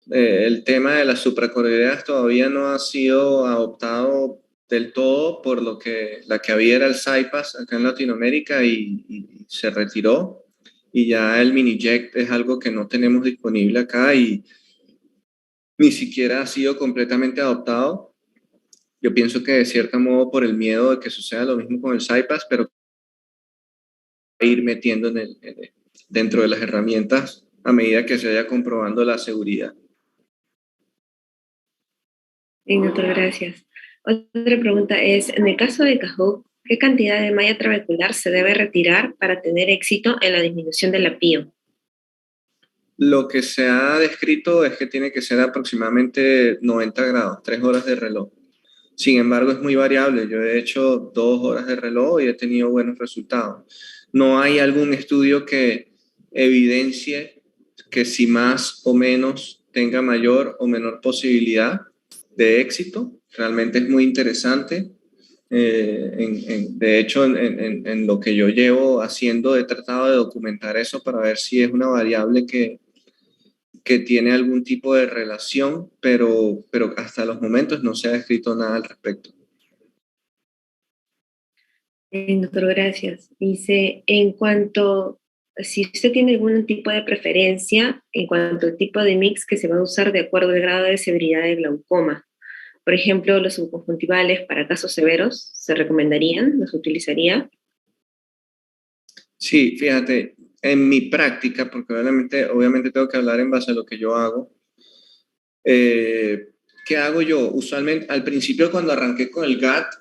el tema de las supracoroideas todavía no ha sido adoptado del todo, por lo que la que había era el CyPass acá en Latinoamérica y se retiró. Y ya el Miniject es algo que no tenemos disponible acá y ni siquiera ha sido completamente adoptado. Yo pienso que de cierto modo por el miedo de que suceda lo mismo con el CyPass, pero ir metiendo dentro de las herramientas a medida que se vaya comprobando la seguridad. Bien, doctor, gracias. Otra pregunta es, en el caso de Cahoe, ¿qué cantidad de malla trabecular se debe retirar para tener éxito en la disminución del apío? Lo que se ha descrito es que tiene que ser aproximadamente 90 grados, 3 horas de reloj. Sin embargo, es muy variable. Yo he hecho 2 horas de reloj y he tenido buenos resultados. No hay algún estudio que evidencie que si más o menos tenga mayor o menor posibilidad de éxito. Realmente es muy interesante. De hecho, en lo que yo llevo haciendo, he tratado de documentar eso para ver si es una variable que tiene algún tipo de relación, pero hasta los momentos no se ha escrito nada al respecto. Bien, doctor, gracias. Dice, en cuanto, si usted tiene algún tipo de preferencia en cuanto al tipo de mix que se va a usar de acuerdo al grado de severidad del glaucoma. Por ejemplo, los subconjuntivales para casos severos, ¿se recomendarían? ¿Los utilizaría? Sí, fíjate, en mi práctica, porque obviamente tengo que hablar en base a lo que yo hago, ¿qué hago yo? Usualmente, al principio cuando arranqué con el GAT,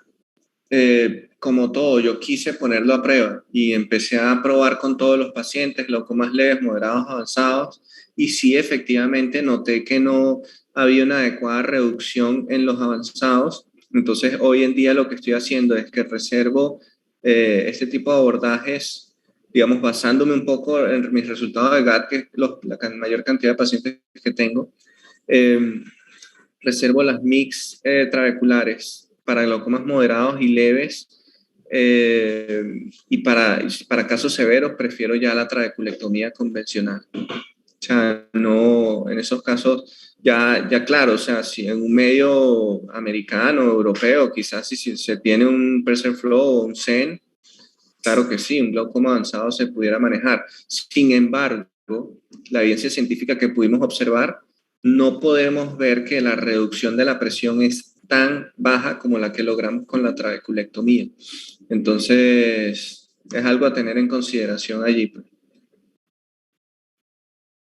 como todo, yo quise ponerlo a prueba y empecé a probar con todos los pacientes, glaucomas leves, moderados, avanzados, y sí, efectivamente, noté que no había una adecuada reducción en los avanzados. Entonces, hoy en día lo que estoy haciendo es que reservo este tipo de abordajes, digamos, basándome un poco en mis resultados de GAT, que es la mayor cantidad de pacientes que tengo. Reservo las MIX trabeculares para glaucomas moderados y leves, y para casos severos prefiero ya la trabeculectomía convencional. O sea, no, en esos casos ya claro, o sea, si en un medio americano, europeo, quizás si se tiene un pressure flow o un SEN, claro que sí, un glaucoma avanzado se pudiera manejar. Sin embargo, la evidencia científica que pudimos observar no podemos ver que la reducción de la presión es tan baja como la que logramos con la trabeculectomía. Entonces, es algo a tener en consideración allí.